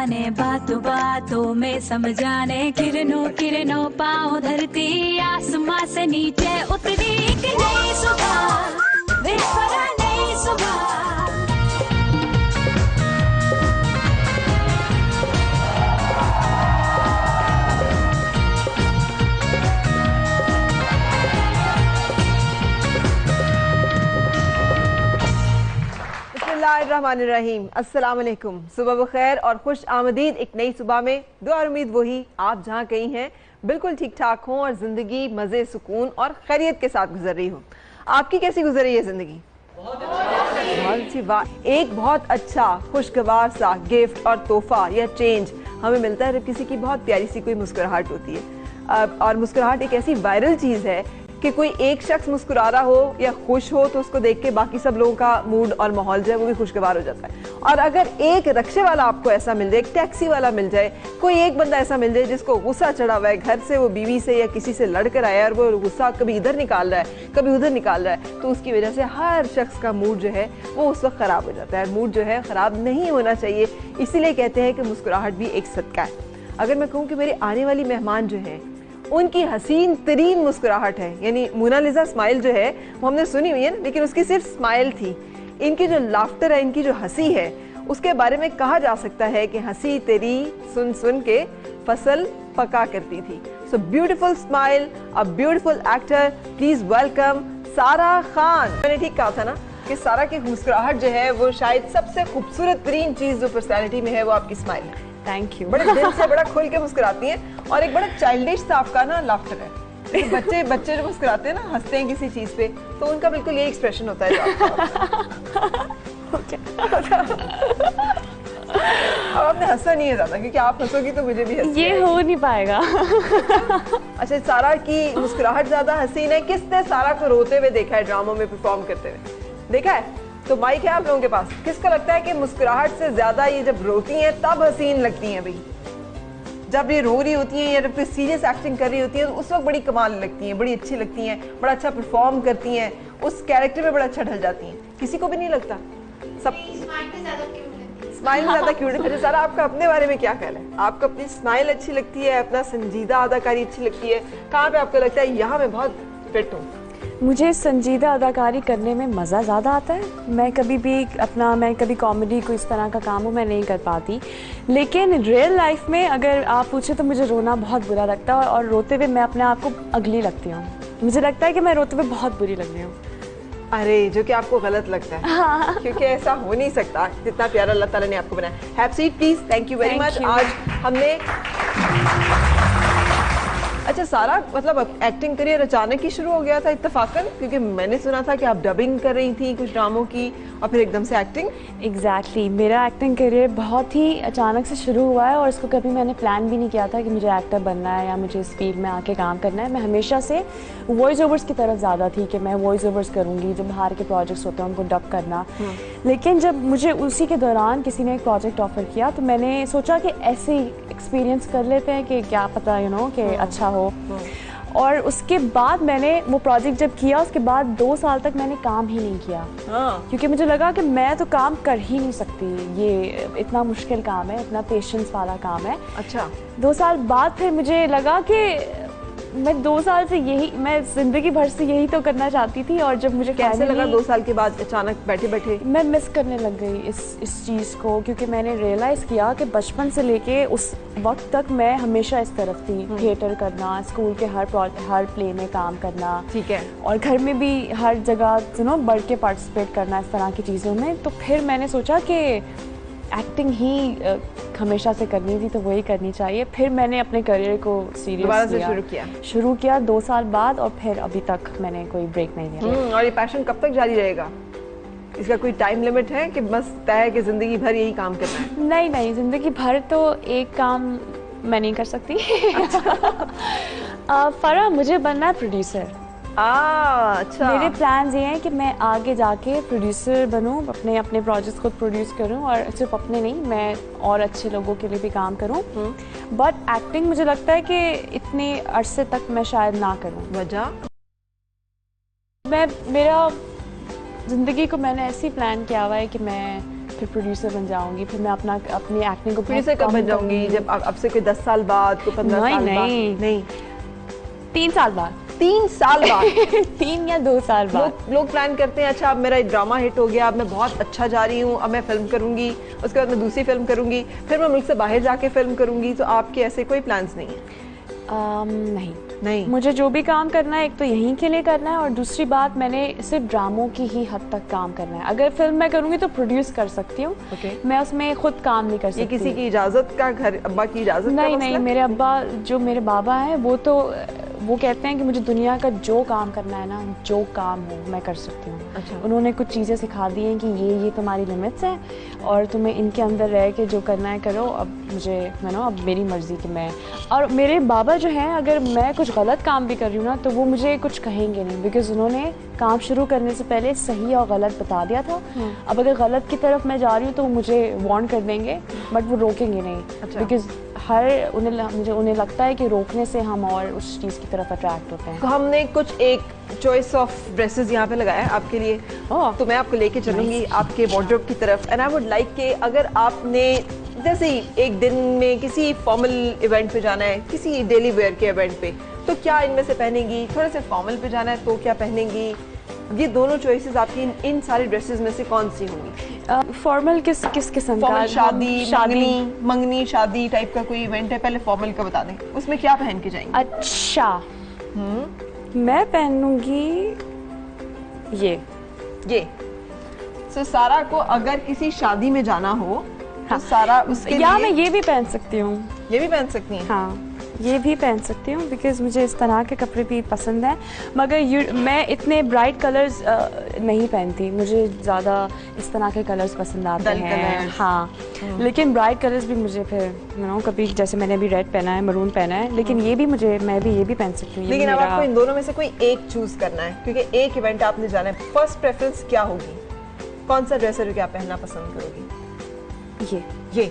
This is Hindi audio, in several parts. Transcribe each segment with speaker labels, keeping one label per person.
Speaker 1: बातों बातों में समझाने, किरणों किरणों पाँव धरती, आसमां से नीचे उतरी एक नई सुबह, देश भरा नई सुबह।
Speaker 2: बिस्मिल्लाहिर्रहमानिर्रहीम, अस्सलाम वालेकुम, सुबह बखैर और खुश आमदीद एक नई सुबह में। दुआ और उम्मीद वही, आप जहाँ कहीं हैं बिल्कुल ठीक ठाक हों और ज़िंदगी मज़े, सुकून और खैरियत के साथ गुजर रही हो। आपकी कैसी गुजर रही है ज़िंदगी? बहुत अच्छी। वाह, एक बहुत अच्छा खुशगवार सा गिफ्ट और तोहफा या चेंज हमें मिलता है जब किसी की बहुत प्यारी सी कोई मुस्कुराहट होती है। और मुस्कुराहट एक ऐसी वायरल चीज़ है कि कोई एक शख्स मुस्कुरा रहा हो या खुश हो तो उसको देख के बाकी सब लोगों का मूड और माहौल जो है वो भी खुशगवार हो जाता है। और अगर एक रक्शे वाला आपको ऐसा मिल जाए, एक टैक्सी वाला मिल जाए, कोई एक बंदा ऐसा मिल जाए जिसको गुस्सा चढ़ा हुआ है, घर से वो बीवी से या किसी से लड़ कर आया और वो गुस्सा कभी इधर निकाल रहा है कभी उधर निकाल रहा है, तो उसकी वजह से हर शख्स का मूड जो है वो उस वक्त ख़राब हो जाता है। मूड जो है ख़राब नहीं होना चाहिए, इसीलिए कहते हैं कि मुस्कुराहट भी एक सदका है। अगर मैं कहूँ कि मेरे आने वाली मेहमान जो है उनकी हसीन तरीन मुस्कुराहट है, यानी मोनालिसा स्माइल जो है वो हमने सुनी हुई है, लेकिन उसकी सिर्फ स्माइल थी। इनकी जो लाफ्टर है, इनकी जो हंसी है, उसके बारे में कहा जा सकता है कि हंसी तेरी सुन सुन के फसल पका करती थी। So beautiful smile, a beautiful actor, please welcome सारा खान। मैंने ठीक कहा था ना कि सारा की मुस्कुराहट जो है वो शायद सबसे खूबसूरत तरीन चीज जो पर्सनैलिटी में है वो आपकी स्माइल है।
Speaker 3: Thank you.
Speaker 2: बड़े दिल से बड़ा खुल के मुस्कुराती हैं और एक बड़ा चाइल्डिश सा आपका ना लाफ्टर है। तो बच्चे जो मुस्कुराते हैं ना, हंसते हैं किसी चीज पे, तो उनका बिल्कुल यही एक्सप्रेशन होता है जो अब आपने हंसा नहीं है ज्यादा, क्योंकि आप हंसोगी तो मुझे भी हंसी
Speaker 3: ये हो नहीं पाएगा।
Speaker 2: अच्छा, सारा की मुस्कुराहट ज्यादा हसीन है। किसने सारा को रोते हुए देखा है ड्रामों में परफॉर्म करते हुए? देखा है? तो माइक है आप लोगों के पास। किसको लगता है कि मुस्कुराहट से ज्यादा ये जब रोती हैं तब हसीन लगती हैं? भाई, जब ये रो रही होती हैं या जब कोई सीरियस एक्टिंग कर रही होती है तो उस वक्त बड़ी कमाल लगती हैं, बड़ी अच्छी लगती हैं, बड़ा अच्छा परफॉर्म करती हैं, उस कैरेक्टर में बड़ा अच्छा ढल जाती हैं। किसी को भी नहीं लगता? सब स्माइल में ज्यादा क्यूट है। सारा, आपका अपने बारे में क्या ख्याल है? आपको अपनी स्माइल अच्छी लगती है, अपना संजीदा अदाकारी अच्छी लगती है? कहाँ पे आपको लगता है यहाँ मैं बहुत फिट हूँ?
Speaker 3: मुझे संजीदा अदाकारी करने में मज़ा ज़्यादा आता है। मैं कभी कॉमेडी कोई इस तरह का काम हो मैं नहीं कर पाती, लेकिन रियल लाइफ में अगर आप पूछे तो मुझे रोना बहुत बुरा लगता है और रोते हुए मैं अपने आप को अगली लगती हूँ। मुझे लगता है कि मैं रोते हुए बहुत बुरी लग रही हूँ।
Speaker 2: अरे, जो कि आपको गलत लगता है। हाँ। क्योंकि ऐसा हो नहीं सकता, जितना प्यारा अल्लाह ताला ने आपको बनाया। Have seat please. Thank you very much. आज हमने अच्छा सारा, मतलब एक्टिंग करियर अचानक ही शुरू हो गया था इत्तेफाकन? क्योंकि मैंने सुना था कि आप डबिंग कर रही थी कुछ ड्रामों की और फिर एकदम से एक्टिंग।
Speaker 3: एग्जैक्टली, मेरा एक्टिंग करियर बहुत ही अचानक से शुरू हुआ है और इसको कभी मैंने प्लान भी नहीं किया था कि मुझे एक्टर बनना है या मुझे इस फील्ड में आके काम करना है। मैं हमेशा से वॉइस ओवर्स की तरफ ज़्यादा थी कि मैं वॉइस ओवर्स करूँगी, जब बाहर के प्रोजेक्ट्स होते हैं उनको डब करना। लेकिन जब मुझे उसी के दौरान किसी ने एक प्रोजेक्ट ऑफर किया तो मैंने सोचा कि ऐसे एक्सपीरियंस कर लेते हैं कि क्या पता कि अच्छा हो। और उसके बाद मैंने वो प्रोजेक्ट जब किया, उसके बाद 2 साल तक मैंने काम ही नहीं किया। क्योंकि मुझे लगा कि मैं तो काम कर ही नहीं सकती, ये इतना मुश्किल काम है, इतना पेशेंस वाला काम है।
Speaker 2: अच्छा,
Speaker 3: 2 साल बाद फिर मुझे लगा कि मैं 2 साल से मैं जिंदगी भर से यही तो करना चाहती थी। और जब मुझे
Speaker 2: कैसे लगा 2 साल के बाद अचानक बैठे बैठे?
Speaker 3: मैं मिस करने लग गई इस चीज़ को, क्योंकि मैंने रियलाइज़ किया कि बचपन से लेके उस वक्त तक मैं हमेशा इस तरफ थी। थिएटर करना, स्कूल के हर प्ले में काम करना,
Speaker 2: ठीक है,
Speaker 3: और घर में भी हर जगह बढ़ के पार्टिसिपेट करना इस तरह की चीज़ों में। तो फिर मैंने सोचा कि एक्टिंग ही हमेशा से करनी थी तो वही करनी चाहिए। फिर मैंने अपने करियर को सीरियस शुरू किया 2 साल बाद, और फिर अभी तक मैंने कोई ब्रेक नहीं लिया।
Speaker 2: और ये पैशन कब तक जारी रहेगा? इसका कोई टाइम लिमिट है कि बस तय है कि जिंदगी भर यही काम करना है?
Speaker 3: नहीं, जिंदगी भर तो एक काम मैं नहीं कर सकती। फरा, मुझे बनना है प्रोड्यूसर।
Speaker 2: अच्छा,
Speaker 3: मेरे प्लान्स ये हैं कि मैं आगे जाके प्रोड्यूसर बनूं, अपने प्रोजेक्ट्स खुद प्रोड्यूस करूं, और सिर्फ अपने नहीं, मैं और अच्छे लोगों के लिए भी काम करूं। बट एक्टिंग मुझे लगता है कि इतने अरसे तक मैं शायद ना करूं।
Speaker 2: वजह?
Speaker 3: मेरा ज़िंदगी को मैंने ऐसे ही प्लान किया हुआ है कि मैं फिर प्रोड्यूसर बन जाऊंगी, फिर मैं अपनी एक्टिंग को
Speaker 2: प्रोड्यूसर कब बन जाऊंगी? जब अब से कोई 10 साल बाद, कोई 15 साल बाद? नहीं,
Speaker 3: 3 साल बाद।
Speaker 2: 3 साल बाद
Speaker 3: 3 या 2 साल बाद
Speaker 2: लोग प्लान करते हैं, अच्छा अब मेरा ड्रामा हिट हो गया, अब मैं बहुत अच्छा जा रही हूँ, अब मैं फिल्म करूंगी, उसके बाद मैं दूसरी फिल्म करूंगी, फिर मैं मुल्क से बाहर जाके फिल्म करूंगी। तो आपके ऐसे कोई प्लान्स नहीं है?
Speaker 3: नहीं, मुझे जो भी काम करना है एक तो यहीं के लिए करना है, और दूसरी बात मैंने सिर्फ ड्रामों की ही हद तक काम करना है। अगर फिल्म मैं करूँगी तो प्रोड्यूस कर सकती हूँ, मैं उसमें खुद काम नहीं कर सकती।
Speaker 2: ये किसी की इजाज़त का, घर अब्बा की इजाज़त?
Speaker 3: नहीं, मेरे अब्बा, जो मेरे बाबा हैं, वो कहते हैं कि मुझे दुनिया का जो काम करना है ना, जो काम हो मैं कर सकती हूँ।
Speaker 2: अच्छा।
Speaker 3: उन्होंने कुछ चीज़ें सिखा दी हैं कि ये तुम्हारी लिमिट्स हैं और तुम्हें इनके अंदर रह के जो करना है करो। अब मुझे अब मेरी मर्ज़ी कि मैं, और मेरे बाबा जो हैं, अगर मैं कुछ गलत काम भी कर रही हूँ ना तो वो मुझे कुछ कहेंगे नहीं, बिकॉज उन्होंने काम शुरू करने से पहले सही और गलत बता दिया था। अब अगर गलत की तरफ मैं जा रही हूँ तो वो मुझे वार्न कर देंगे, बट वो रोकेंगे नहीं।
Speaker 2: अच्छा।
Speaker 3: बिकॉज उन्हें लगता है कि रोकने से हम और उस चीज़ की तरफ अट्रैक्ट होते हैं।
Speaker 2: तो हमने कुछ एक चॉइस ऑफ ड्रेसेस यहाँ पे लगाया है आपके लिए, तो मैं आपको लेके चलूंगी आपके वार्डरोब की तरफ। एंड आई वुड लाइक कि अगर आपने जैसे ही एक दिन में किसी फॉर्मल इवेंट पे जाना है, किसी डेली वेयर के इवेंट पे, तो क्या इनमें से पहनेंगी? थोड़े से फॉर्मल पे जाना है तो क्या पहनेंगी? ये दोनों चॉइसेस आपकी इन सारी ड्रेसेस में से कौन सी होंगी?
Speaker 3: फॉर्मल किस किस्म का?
Speaker 2: शादी, मंगनी शादी टाइप का कोई इवेंट है, पहले फॉर्मल का बता दें, उसमें क्या पहन के जाएंगे?
Speaker 3: अच्छा, मैं पहनूंगी ये।
Speaker 2: सो सारा को अगर किसी शादी में जाना हो तो सारा उसके लिए,
Speaker 3: मैं ये भी पहन सकती हूँ।
Speaker 2: ये भी पहन सकती हैं?
Speaker 3: हाँ, ये भी पहन सकती हूँ, बिकॉज मुझे इस तरह के कपड़े भी पसंद हैं। मगर मैं इतने ब्राइट कलर्स नहीं पहनती, मुझे ज़्यादा इस तरह के कलर्स पसंद आते हैं। हाँ, लेकिन ब्राइट कलर्स भी मुझे फिर कभी, जैसे मैंने अभी रेड पहना है, मरून पहना है, लेकिन मैं भी ये भी पहन सकती हूँ।
Speaker 2: लेकिन अब आपको इन दोनों में से कोई एक चूज करना है, क्योंकि एक इवेंट आपने जाना है, फर्स्ट प्रेफरेंस क्या होगी? कौन सा ड्रेस है जो आप पहनना पसंद करोगी? ये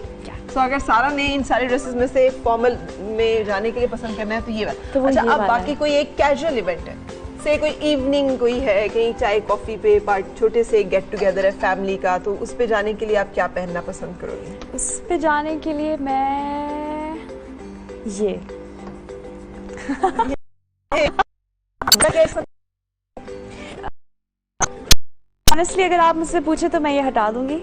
Speaker 2: तो अगर सारा ने इन सारी ड्रेसेस में से फॉर्मल में जाने के लिए पसंद करना है तो ये बात।
Speaker 3: तो
Speaker 2: अच्छा, अब बाकी कोई एक कैजुअल इवेंट है, से कोई इवनिंग कोई है, कहीं चाय कॉफी पे छोटे से गेट टुगेदर है फैमिली का, तो उस पे जाने के लिए आप क्या पहनना पसंद करोगे?
Speaker 3: उस पे जाने के लिए मैं ये ऑनेस्टली अगर आप मुझसे पूछे तो मैं ये हटा दूंगी।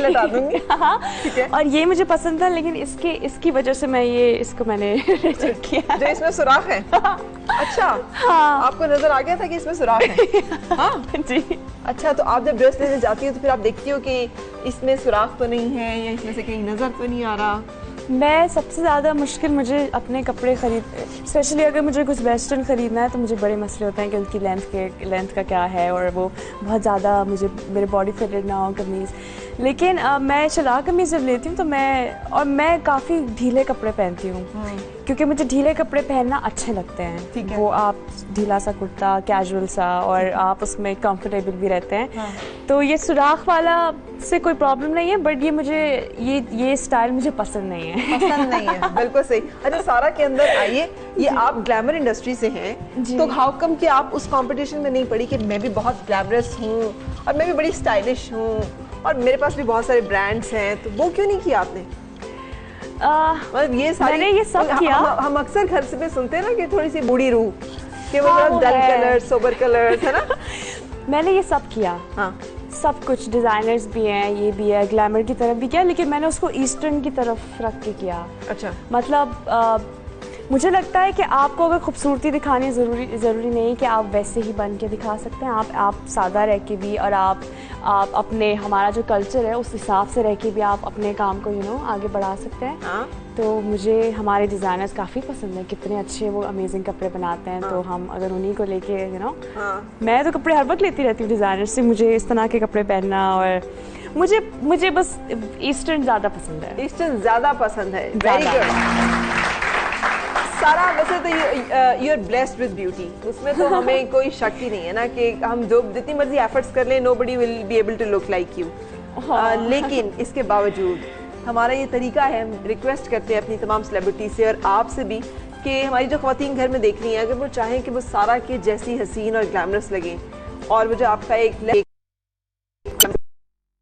Speaker 2: हटा दूंगी।
Speaker 3: हाँ,
Speaker 2: ठीक है।
Speaker 3: और ये मुझे पसंद था, लेकिन इसकी वजह से इसको मैंने रिजेक्ट किया।
Speaker 2: जो इसमें सुराख है? अच्छा,
Speaker 3: हाँ,
Speaker 2: आपको नजर आ गया था कि इसमें सुराख है? हाँ
Speaker 3: जी।
Speaker 2: अच्छा, तो आप जब ड्रेस लेने जाती हो तो फिर आप देखती हो कि इसमें सुराख तो नहीं है, या इसमें से कहीं नजर तो नहीं आ रहा?
Speaker 3: मैं सबसे ज़्यादा मुश्किल मुझे अपने कपड़े स्पेशली अगर मुझे कुछ वेस्टर्न ख़रीदना है तो मुझे बड़े मसले होते हैं कि उनकी लेंथ का क्या है, और वो बहुत ज़्यादा मेरे बॉडी फिटेड ना हो कमीज़। लेकिन मैं शलवार कमीज़ जब लेती हूँ तो मैं काफ़ी ढीले कपड़े पहनती हूँ, क्योंकि मुझे ढीले कपड़े पहनना अच्छे लगते हैं।
Speaker 2: ठीक है।
Speaker 3: वो आप ढीला सा कुर्ता, कैजुअल सा, और आप उसमें कंफर्टेबल भी रहते हैं।
Speaker 2: हाँ।
Speaker 3: तो ये सुराख वाला से कोई प्रॉब्लम नहीं है, बट ये स्टाइल मुझे पसंद नहीं है।
Speaker 2: पसंद नहीं है, बिल्कुल सही। अच्छा, सारा के अंदर आइए, ये आप ग्लैमर इंडस्ट्री से हैं, तो हाउ कम कि आप उस कंपटीशन में नहीं पड़ी कि मैं भी बहुत ग्लैमरस हूँ और मैं भी बड़ी स्टाइलिश हूँ और मेरे पास भी बहुत सारे ब्रांड्स हैं, तो वो क्यों नहीं किया आपने? मतलब ये सारी
Speaker 3: मैंने ये सब किया।
Speaker 2: हम अक्सर घर से भी सुनते हैं ना कि थोड़ी सी बूढ़ी रूह, कि वो डल कलर, सोबर कलर, है ना?
Speaker 3: मैंने ये सब किया।
Speaker 2: हाँ,
Speaker 3: सब कुछ, डिज़ाइनर्स भी हैं, ये भी है, ग्लैमर की तरफ भी किया, लेकिन मैंने उसको ईस्टर्न की तरफ रख के किया।
Speaker 2: अच्छा,
Speaker 3: मतलब मुझे लगता है कि आपको अगर खूबसूरती दिखानी ज़रूरी नहीं कि आप वैसे ही बन के दिखा सकते हैं। आप सादा रह के भी, और आप अपने, हमारा जो कल्चर है उस हिसाब से रह के भी आप अपने काम को आगे बढ़ा सकते हैं।
Speaker 2: हाँ।
Speaker 3: तो मुझे हमारे डिज़ाइनर्स काफ़ी पसंद है, कितने अच्छे वो अमेजिंग कपड़े बनाते हैं। तो हम अगर उन्हीं को लेके मैं तो कपड़े हर वक्त लेती रहती हूँ डिज़ाइनर से। मुझे इस तरह के कपड़े पहनना, और मुझे बस ईस्टर्न ज़्यादा पसंद है।
Speaker 2: ईस्टर्न ज़्यादा पसंद है। Very good Sara. वैसे तो you are blessed with beauty, उसमें तो हमें कोई शक ही नहीं है ना कि हम जितनी मर्जी एफर्ट्स कर लें, nobody will be able to look like you. लेकिन इसके बावजूद हमारा ये तरीका है, हम रिक्वेस्ट करते हैं अपनी तमाम सेलिब्रिटी से और आपसे भी कि हमारी जो ख़वातीन घर में देख रही हैं, अगर वो चाहें कि वो सारा के जैसी हसीन और ग्लैमरस लगें, और वो जो आपका एक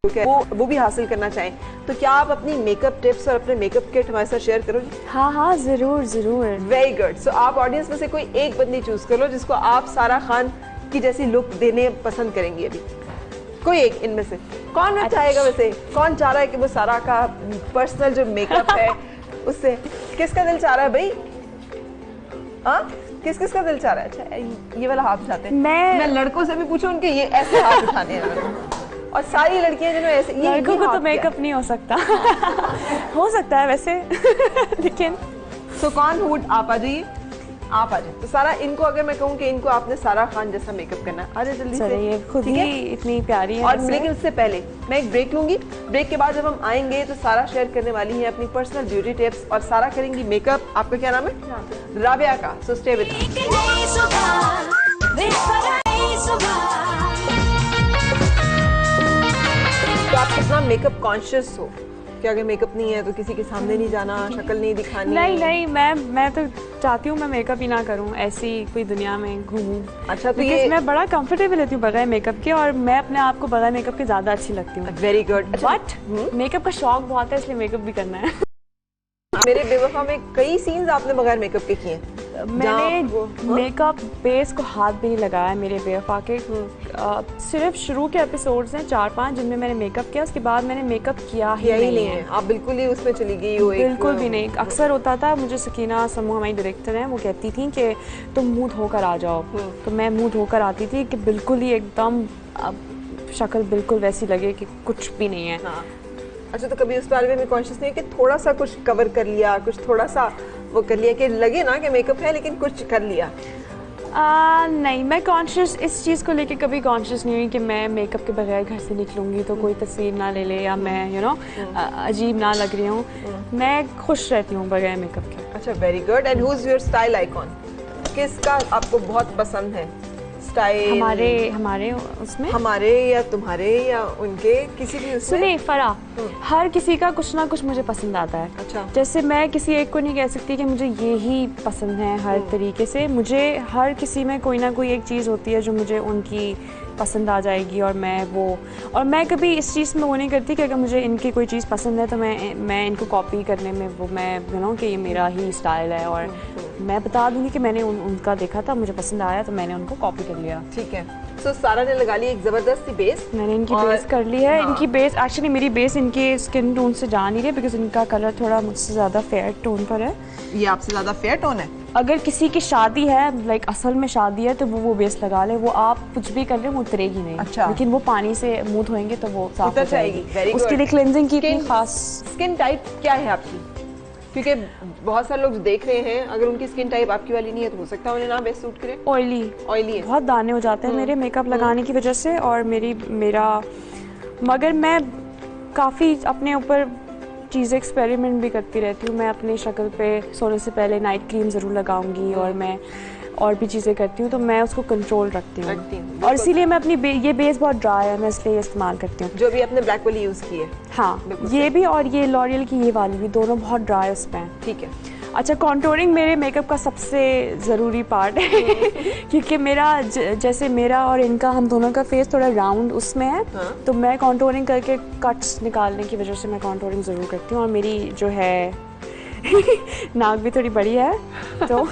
Speaker 2: वो भी हासिल करना चाहें तो क्या आप अपनी मेकअप टिप्स और अपने मेकअप किट हमारे साथ शेयर करोगे?
Speaker 3: हाँ हाँ, ज़रूर ज़रूर।
Speaker 2: Very good. सो आप ऑडियंस में से कोई एक बंदी चूज कर लो जिसको आप सारा खान की जैसी लुक देने पसंद करेंगी। अभी कोई एक इनमें से कौन चाहेगा? वैसे कौन चाह रहा है कि वो सारा का पर्सनल जो मेकअप है उससे किसका दिल चाह रहा है भाई? हाँ, किस का दिल चाह रहा है? अच्छा, ये वाला हाथ उठाते हैं। मैं लड़कों से भी पूछूं, उनके ये ऐसे हाथ उठाने हैं और सारी लड़कियां जिन्होंने ऐसे
Speaker 3: लड़कों को तो मेकअप नहीं हो सकता हो सकता है वैसे लेकिन
Speaker 2: सो कौन वुड आप आ जाइए, आप आ जाए। तो सारा इनको अगर मैं कहूँ कि इनको आपने सारा खान जैसा मेकअप करना है, आ जाए जल्दी से।
Speaker 3: ये खुद ही इतनी प्यारी है।
Speaker 2: और लेकिन उससे पहले मैं एक ब्रेक लूंगी। ब्रेक के बाद जब हम आएंगे तो सारा शेयर करने वाली है अपनी पर्सनल ब्यूटी टिप्स और सारा करेंगी मेकअप। आपका क्या नाम है? राबिया का। सो स्टे विद तो आप कितना मेकअप कॉन्शियस हो कि अगर मेकअप नहीं है तो किसी के सामने नहीं जाना, शक्ल नहीं दिखानी?
Speaker 3: नहीं, मैं तो चाहती हूँ मैं मेकअप ही ना करूँ, ऐसी कोई दुनिया में घूमूं।
Speaker 2: अच्छा, तो ये
Speaker 3: मैं बड़ा कंफर्टेबल रहती हूँ बगैर मेकअप के और मैं अपने आप को बगैर मेकअप के ज़्यादा अच्छी लगती हूँ।
Speaker 2: Very good.
Speaker 3: बट मेकअप का शौक बहुत है, इसलिए मेकअप भी करना है।
Speaker 2: मेरे बेवफा में कई सीन्स आपने बगैर मेकअप के किए हैं।
Speaker 3: मैंने मेकअप बेस को हाथ भी नहीं लगाया मेरे बेवफा के। सिर्फ शुरू के एपिसोड्स हैं 4-5 जिनमें मैंने मेकअप किया, उसके बाद मैंने मेकअप किया ही नहीं है।
Speaker 2: आप बिल्कुल ही उसमें चली गई हो?
Speaker 3: बिल्कुल भी नहीं। अक्सर होता था, मुझे सकीना समूह हमारी डायरेक्टर हैं, वो कहती थी कि तुम मुंह धोकर आ जाओ, तो मैं मुंह धोकर आती थी कि बिल्कुल ही एकदम शक्ल बिल्कुल वैसी लगे कि कुछ भी नहीं है।
Speaker 2: अच्छा, तो कभी उस बारे में कॉन्शियस नहीं है कि थोड़ा सा कुछ कवर कर लिया, कुछ थोड़ा सा वो कर लिया कि लगे ना कि मेकअप है लेकिन कुछ कर लिया?
Speaker 3: नहीं, मैं कॉन्शियस इस चीज़ को लेके कभी कॉन्शियस नहीं हुई कि मैं मेकअप के बगैर घर से निकलूंगी तो कोई तस्वीर ना ले ले या मैं अजीब ना लग रही हूँ। मैं खुश रहती हूँ बगैर मेकअप के।
Speaker 2: अच्छा, very good. And who is your style icon? किसका आपको बहुत पसंद है स्टाइल?
Speaker 3: हमारे उसमें
Speaker 2: हमारे या तुम्हारे या उनके, किसी भी उसमें?
Speaker 3: सुनिए फरा, हर किसी का कुछ ना कुछ मुझे पसंद आता है।
Speaker 2: अच्छा।
Speaker 3: जैसे मैं किसी एक को नहीं कह सकती कि मुझे ये ही पसंद है हर तरीके से। मुझे हर किसी में कोई ना कोई एक चीज़ होती है जो मुझे उनकी पसंद आ जाएगी और मैं कभी इस चीज़ में वो नहीं करती कि अगर मुझे इनकी कोई चीज़ पसंद है तो मैं इनको कॉपी करने में वो मैं कि ये मेरा ही स्टाइल है। और मैं बता दूंगी कि मैंने उनका देखा था, मुझे पसंद आया तो मैंने उनको कॉपी कर लिया।
Speaker 2: ठीक है। सो सारा ने लगा ली एक ज़बरदस्त सी बेस।
Speaker 3: मैंने इनकी बेस कर ली है। इनकी बेस एक्चुअली मेरी बेस इनके स्किन टोन से जा नहीं रही बिकॉज इनका कलर थोड़ा मुझसे ज़्यादा फेयर टोन पर है।
Speaker 2: ये आपसे ज़्यादा फेयर टोन है?
Speaker 3: अगर किसी की शादी है, लाइक असल में शादी है, तो वो बेस लगा ले, वो आप कुछ भी कर रहे हो वो उतरेगी नहीं।
Speaker 2: अच्छा।
Speaker 3: लेकिन वो पानी से मुंह धोएंगे तो वो साफ
Speaker 2: उतर जाएगी। Very good.
Speaker 3: उसके लिए क्लेंजिंग की इतनी खास।
Speaker 2: स्किन टाइप क्या है आपकी? क्योंकि बहुत सारे लोग जो देख रहे हैं, अगर उनकी स्किन टाइप आपकी वाली नहीं है तो हो सकता है उन्हें ना बेस्ट सूट करे।
Speaker 3: ऑयली
Speaker 2: है,
Speaker 3: बहुत दाने हो जाते हैं मेरे मेकअप लगाने की वजह से। और मगर मैं काफ़ी अपने ऊपर चीज़ें एक्सपेरिमेंट भी करती रहती हूँ। मैं अपनी शक्ल पे सोने से पहले नाइट क्रीम ज़रूर लगाऊंगी और मैं और भी चीज़ें करती हूँ, तो मैं उसको कंट्रोल रखती हूँ। और इसीलिए मैं अपनी ये बेस बहुत ड्राई है, मैं इसलिए इस्तेमाल करती हूँ।
Speaker 2: जो भी आपने ब्लैक वाली यूज़ की है?
Speaker 3: हाँ, ये भी और ये लॉरियल की ये वाली भी, दोनों बहुत ड्राई उस पर हैं।
Speaker 2: ठीक है।
Speaker 3: अच्छा, कॉन्टोरिंग मेरे मेकअप का सबसे ज़रूरी पार्ट है क्योंकि जैसे मेरा और इनका, हम दोनों का फेस थोड़ा राउंड उसमें है। तो मैं कॉन्टोरिंग करके कट्स निकालने की वजह से मैं कॉन्टोरिंग ज़रूर करती हूँ। और मेरी जो है नाक भी थोड़ी बड़ी है तो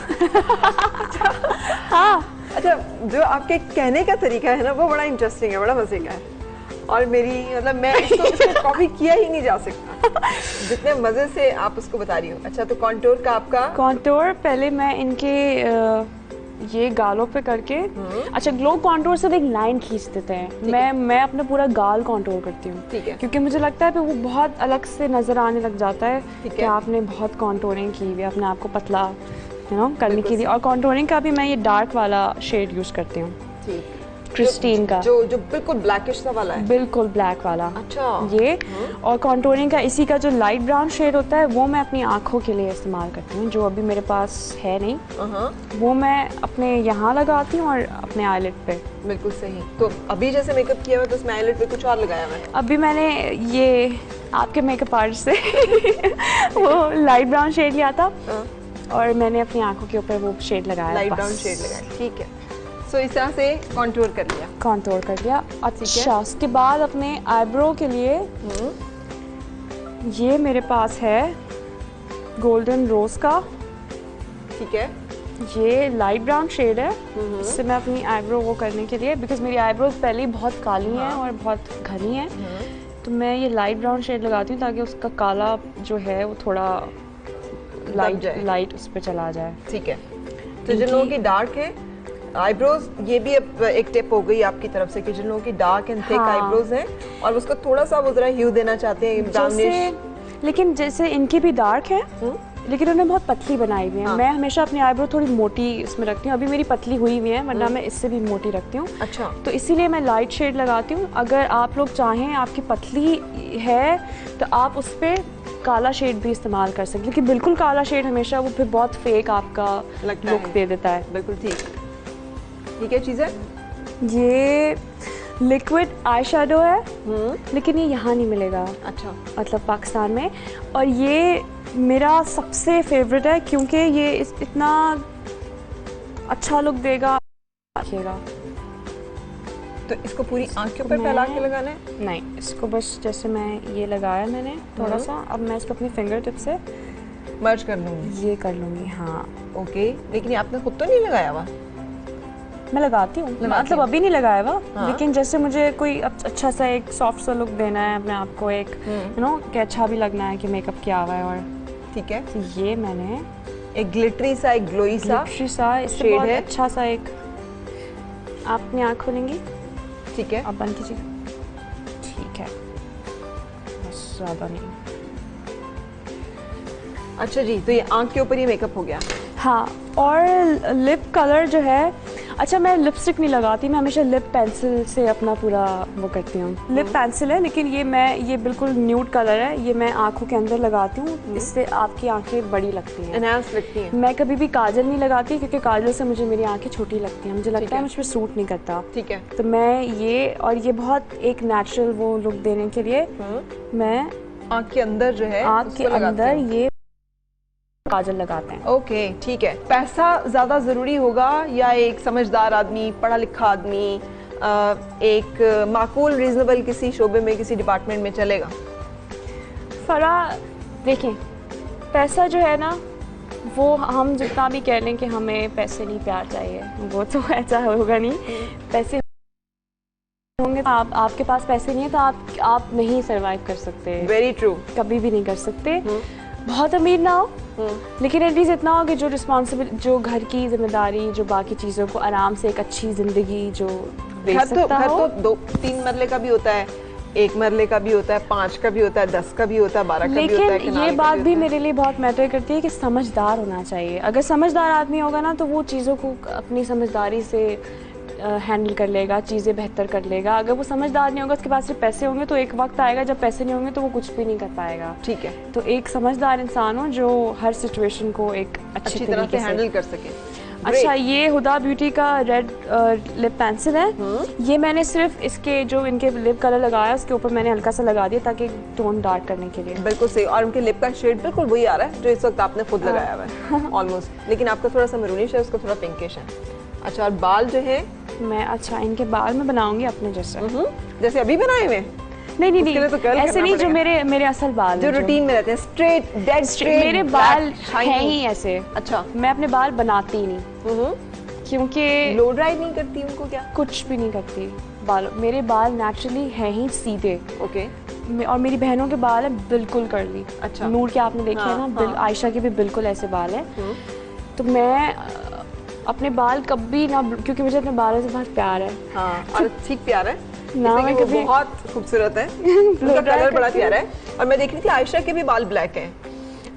Speaker 3: हाँ।
Speaker 2: अच्छा, जो आपके कहने का तरीका है ना वो बड़ा इंटरेस्टिंग है, बड़ा मज़े का है। और मेरी मतलब मैं इसको कॉपी किया ही नहीं जा सकता जितने मज़े से आप उसको बता रही हो। अच्छा, तो कॉन्टोर का आपका? कॉन्टोर
Speaker 3: पहले मैं इनके ये गालों पे करके, अच्छा ग्लो कॉन्टोर से एक लाइन खींच देते हैं। मैं अपना पूरा गाल कॉन्टोर करती हूँ।
Speaker 2: ठीक है।
Speaker 3: क्योंकि मुझे लगता है कि वो बहुत अलग से नजर आने लग जाता है कि आपने बहुत कॉन्टोरिंग की हुई है, अपने आप को पतला करने के लिए। और कॉन्टोरिंग का भी मैं ये डार्क वाला शेड यूज करती हूँ, क्रिस्टीन का,
Speaker 2: जो बिल्कुल ब्लैकिश सा वाला है।
Speaker 3: बिल्कुल ब्लैक वाला।
Speaker 2: अच्छा।
Speaker 3: ये और कॉन्टोरिंग का इसी का जो लाइट ब्राउन शेड होता है वो मैं अपनी आंखों के लिए इस्तेमाल करती हूँ, जो अभी मेरे पास है नहीं। वो मैं अपने यहाँ लगाती हूँ और अपने आईलिड पे।
Speaker 2: बिल्कुल सही। तो अभी जैसे मेकअप किया हुआ तो उसमें आईलिड पे कुछ और लगाया हुआ है?
Speaker 3: अभी मैंने ये आपके मेकअप आर्टिस्ट से वो लाइट ब्राउन शेड लिया था और मैंने अपनी आंखों के ऊपर वो शेड लगाया।
Speaker 2: लाइट ब्राउन शेड लगाया। ठीक है। सो इस तरह से कॉन्टूर कर लिया।
Speaker 3: कॉन्टूर कर लिया। अच्छा, उसके बाद अपने आईब्रो के लिए ये मेरे पास है गोल्डन रोज का।
Speaker 2: ठीक है।
Speaker 3: ये लाइट ब्राउन शेड है। इससे मैं अपनी आईब्रो वो करने के लिए, बिकॉज मेरी आईब्रोज पहले ही बहुत काली हैं और बहुत घनी हैं, तो मैं ये लाइट ब्राउन शेड लगाती हूँ ताकि उसका काला जो है वो थोड़ा लाइट उस पर चला जाए।
Speaker 2: ठीक है। तो जिन लोगों की डार्क है आईब्रोज, ये भी अब एक टिप हो गई आपकी तरफ से कि जिन लोगों की डार्क एंड थिक आईब्रोज हैं और उसको थोड़ा सा वो जरा ह्यू देना चाहते हैं ब्राउनिश,
Speaker 3: लेकिन जैसे इनकी भी डार्क है लेकिन उन्हें बहुत पतली बनाई हुई है। मैं हमेशा अपनी आईब्रो थोड़ी मोटी इसमें रखती हूँ, अभी मेरी पतली हुई हुई है वरना मैं इससे भी मोटी रखती हूँ।
Speaker 2: अच्छा।
Speaker 3: तो इसीलिए मैं लाइट शेड लगाती हूँ। अगर आप लोग चाहें आपकी पतली है तो आप उस पर काला शेड भी इस्तेमाल कर सकते हैं, क्योंकि बिल्कुल काला शेड हमेशा वो फिर बहुत फेक आपका लुक दे देता है।
Speaker 2: बिल्कुल ठीक। ये क्या चीज़ है?
Speaker 3: ये लिक्विड आई शेडो है, लेकिन ये यहाँ नहीं मिलेगा। अच्छा। मतलब पाकिस्तान में। और ये मेरा सबसे फेवरेट है क्योंकि ये इतना अच्छा लुक देगा।
Speaker 2: तो इसको पूरी आँख के ऊपर फैला के लगाना है?
Speaker 3: नहीं, इसको बस जैसे मैं ये लगाया मैंने थोड़ा सा, अब मैं इसको अपनी फिंगर टिप से
Speaker 2: मर्ज कर लूँगी।
Speaker 3: ये कर लूँगी। हाँ
Speaker 2: ओके। लेकिन ये आपने खुद तो नहीं लगाया हुआ?
Speaker 3: मैं लगाती हूँ, मतलब अभी नहीं लगाया हुआ। हाँ? लेकिन जैसे मुझे कोई अच्छा सा एक सॉफ्ट सा लुक देना है अपने आप को, एक यू नो कि अच्छा भी लगना है कि मेकअप किया हुआ है। और
Speaker 2: ठीक है।
Speaker 3: तो ये मैंने
Speaker 2: एक ग्लिटरी सा, एक ग्लोई सा
Speaker 3: इससे बहुत अच्छा सा एक, आप अपनी आँख खोलेंगी?
Speaker 2: ठीक है।
Speaker 3: आप बंद कीजिए। ठीक है, बस ज़्यादा नहीं।
Speaker 2: अच्छा जी, तो ये आँख के ऊपर ये मेकअप हो गया।
Speaker 3: हाँ। और लिप कलर जो है, अच्छा मैं लिपस्टिक नहीं लगाती, मैं हमेशा लिप पेंसिल से अपना पूरा वो करती हूँ। लिप पेंसिल है लेकिन ये बिल्कुल न्यूड कलर है, ये मैं आँखों के अंदर लगाती हूँ, इससे आपकी आंखें बड़ी लगती हैं,
Speaker 2: एनहांस लगती हैं।
Speaker 3: मैं कभी भी काजल नहीं लगाती क्योंकि काजल से मुझे मेरी आंखें छोटी लगती हैं, मुझे लगता है मुझ पर सूट नहीं करता।
Speaker 2: ठीक है।
Speaker 3: तो मैं ये, और ये बहुत एक नेचुरल वो लुक देने के लिए मैं
Speaker 2: आँख के अंदर जो है,
Speaker 3: आँख के अंदर ये काजल लगाते हैं।
Speaker 2: ओके ठीक है। पैसा ज्यादा जरूरी होगा या एक समझदार आदमी, पढ़ा लिखा आदमी, एक माकूल रीजनेबल किसी शोबे में, किसी डिपार्टमेंट में चलेगा?
Speaker 3: फरा देखें, पैसा जो है ना वो हम जितना भी कह लें कि हमें पैसे नहीं प्यार चाहिए, वो तो ऐसा होगा नहीं। पैसे होंगे तो आपके पास पैसे नहीं है तो आप नहीं सरवाइव कर सकते।
Speaker 2: Very true. कभी
Speaker 3: भी नहीं कर सकते। बहुत अमीर ना हो लेकिन एटलीस्ट इतना हो कि जो रिस्पॉन्सिबल, जो घर की जिम्मेदारी, जो बाकी चीज़ों को आराम से एक अच्छी ज़िंदगी जो दे सकता हो।
Speaker 2: घर तो 2-3 मरले का भी होता है, 1 मरले का भी होता है, 5 का भी होता है, 10 का भी होता है, 12 का भी होता है।
Speaker 3: लेकिन ये बात भी मेरे लिए बहुत मैटर करती है कि समझदार होना चाहिए। अगर समझदार आदमी होगा ना तो वो चीज़ों को अपनी समझदारी से हैंडल कर लेगा, चीज़ें बेहतर कर लेगा। अगर वो समझदार नहीं होगा, उसके पास सिर्फ पैसे होंगे तो एक वक्त आएगा जब पैसे नहीं होंगे तो वो कुछ भी नहीं कर पाएगा।
Speaker 2: ठीक है।
Speaker 3: तो एक समझदार इंसान हो जो हर सिचुएशन को एक अच्छी तरह से
Speaker 2: हैंडल कर सके।
Speaker 3: अच्छा, ये हुदा ब्यूटी का रेड लिप पेंसिल है। ये मैंने सिर्फ इसके जो इनके लिप कलर लगाया उसके ऊपर मैंने हल्का सा लगा दिया ताकि टोन डार्क करने के लिए।
Speaker 2: बिल्कुल सही। और उनके लिप का शेड बिल्कुल वही आ रहा है जो इस वक्त आपने खुद लगाया हुआ है ऑलमोस्ट, लेकिन आपका थोड़ा सा मरूनिश है, उसका थोड़ा पिंकिश है। अच्छा, और बाल जो है
Speaker 3: मैं, अच्छा इनके बाल मैं बनाऊंगी अपने
Speaker 2: जैसे अभी बनाए हुए?
Speaker 3: नहीं तो ऐसे नहीं, जो मेरे असल बाल
Speaker 2: जो रूटीन में रहते हैं, स्ट्रेट डेड स्ट्रेट
Speaker 3: मेरे बाल हैं ही ऐसे।
Speaker 2: अच्छा।
Speaker 3: मैं अपने बाल बनाती ही नहीं क्योंकि
Speaker 2: लो ड्राई नहीं करती उनको? क्या
Speaker 3: कुछ भी नहीं करती बाल, मेरे बाल नेचुरली हैं ही सीधे।
Speaker 2: ओके।
Speaker 3: और मेरी बहनों के बाल है बिल्कुल कर्ली।
Speaker 2: अच्छा।
Speaker 3: नूर के आपने देखे हैं ना, आयशा के भी बिल्कुल ऐसे बाल है। तो मैं अपने बाल कभी ना, क्योंकि मुझे अपने बालों से बहुत प्यार है।
Speaker 2: हाँ, और ठीक प्यार है
Speaker 3: ना, मैं कभी
Speaker 2: बहुत खूबसूरत है उनका कलर बड़ा प्यारा है। और मैं देख रही थी आयशा के भी बाल ब्लैक हैं।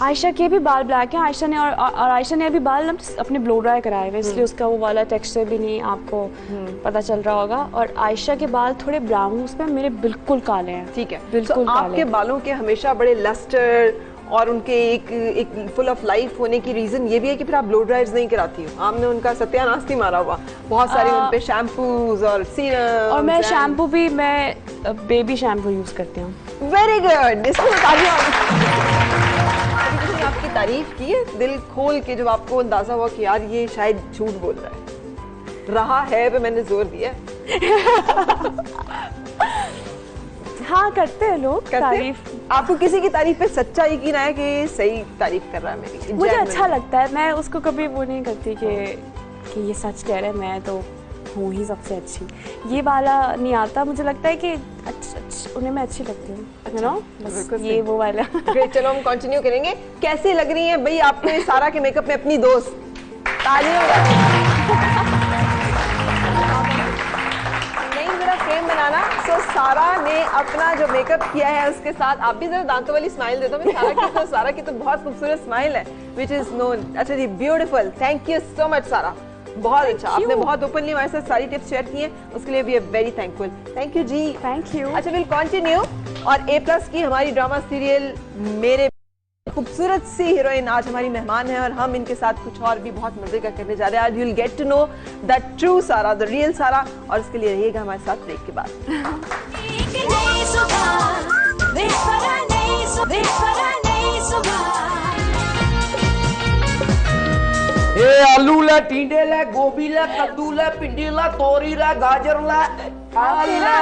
Speaker 3: आयशा के भी बाल ब्लैक हैं। आयशा ने और आयशा ने अभी बाल अपने ब्लो ड्राई कराए हुए, इसलिए उसका वो वाला टेक्सचर भी नहीं आपको पता चल रहा होगा। और आयशा के बाल थोड़े ब्राउन, उसमें मेरे बिल्कुल काले हैं।
Speaker 2: ठीक है,
Speaker 3: बिल्कुल
Speaker 2: काले। आपके बालों के हमेशा बड़े लस्टर और उनके एक फुल ऑफ लाइफ होने की रीजन ये भी है कि फिर आप ब्लो ड्रायर्स नहीं कराती हो। आपने उनका सत्यानाश नहीं मारा हुआ, बहुत सारे उन पे शैम्पूज और सीरम।
Speaker 3: और मैं शैम्पू भी मैं बेबी शैम्पू यूज करती हूँ।
Speaker 2: Very good. इसको बता दिया तारीफ की है दिल खोल के, जब आपको अंदाजा हुआ कि यार ये शायद झूठ बोल रहा है? रहा है पे मैंने जोर दिया।
Speaker 3: हाँ करते हैं लोग
Speaker 2: करते?
Speaker 3: तारीफ।
Speaker 2: आपको किसी की तारीफ पे सच्चा यकीन आया कि ये सही तारीफ कर रहा है मेरी?
Speaker 3: मुझे
Speaker 2: Genuine।
Speaker 3: अच्छा लगता है, मैं उसको कभी वो नहीं करती कि ये सच कह रहे हैं, मैं तो हूँ ही सबसे अच्छी, ये वाला नहीं आता। मुझे लगता है कि उन्हें मैं अच्छी लगती हूँ, यू नो,
Speaker 2: बिल्कुल
Speaker 3: ये वो वाला।
Speaker 2: ग्रेट, चलो हम कंटिन्यू करेंगे। कैसी लग रही है भाई आपको ये सारा के मेकअप में अपनी दोस्त? तालियों नहीं जरा फ्रेम बनाना। सो सारा ने अपना जो मेकअप किया है उसके साथ आप भी जरा दांतों वाली स्माइल दे दो। सारा की तो बहुत खूबसूरत स्माइल है विच इज नोन। अच्छा जी, beautiful, thank you so much Sara, बहुत अच्छा। आपने बहुत ओपनली हमारे साथ सारी टिप्स शेयर की हैं, उसके लिए we are very thankful. Thank you जी।
Speaker 3: Thank you.
Speaker 2: अच्छा, विल कंटिन्यू। और A+ की हमारी ड्रामा सीरियल मेरे खूबसूरत सी हीरोइन आज हमारी मेहमान है और हम इनके साथ कुछ और भी बहुत मजे का करने जा रहे हैं। आज you'll get to know the true सारा, the real सारा, और उसके लिए रहिएगा हमारे साथ ब्रेक के बाद।
Speaker 1: एक नई सुबह, वेट फॉर अ नई सुबह।
Speaker 4: ए आलू ला, टींडे ला, गोभी ला, कद्दू ला, भिंडी ला, तोरी ला, गाजर ला, आलू ला।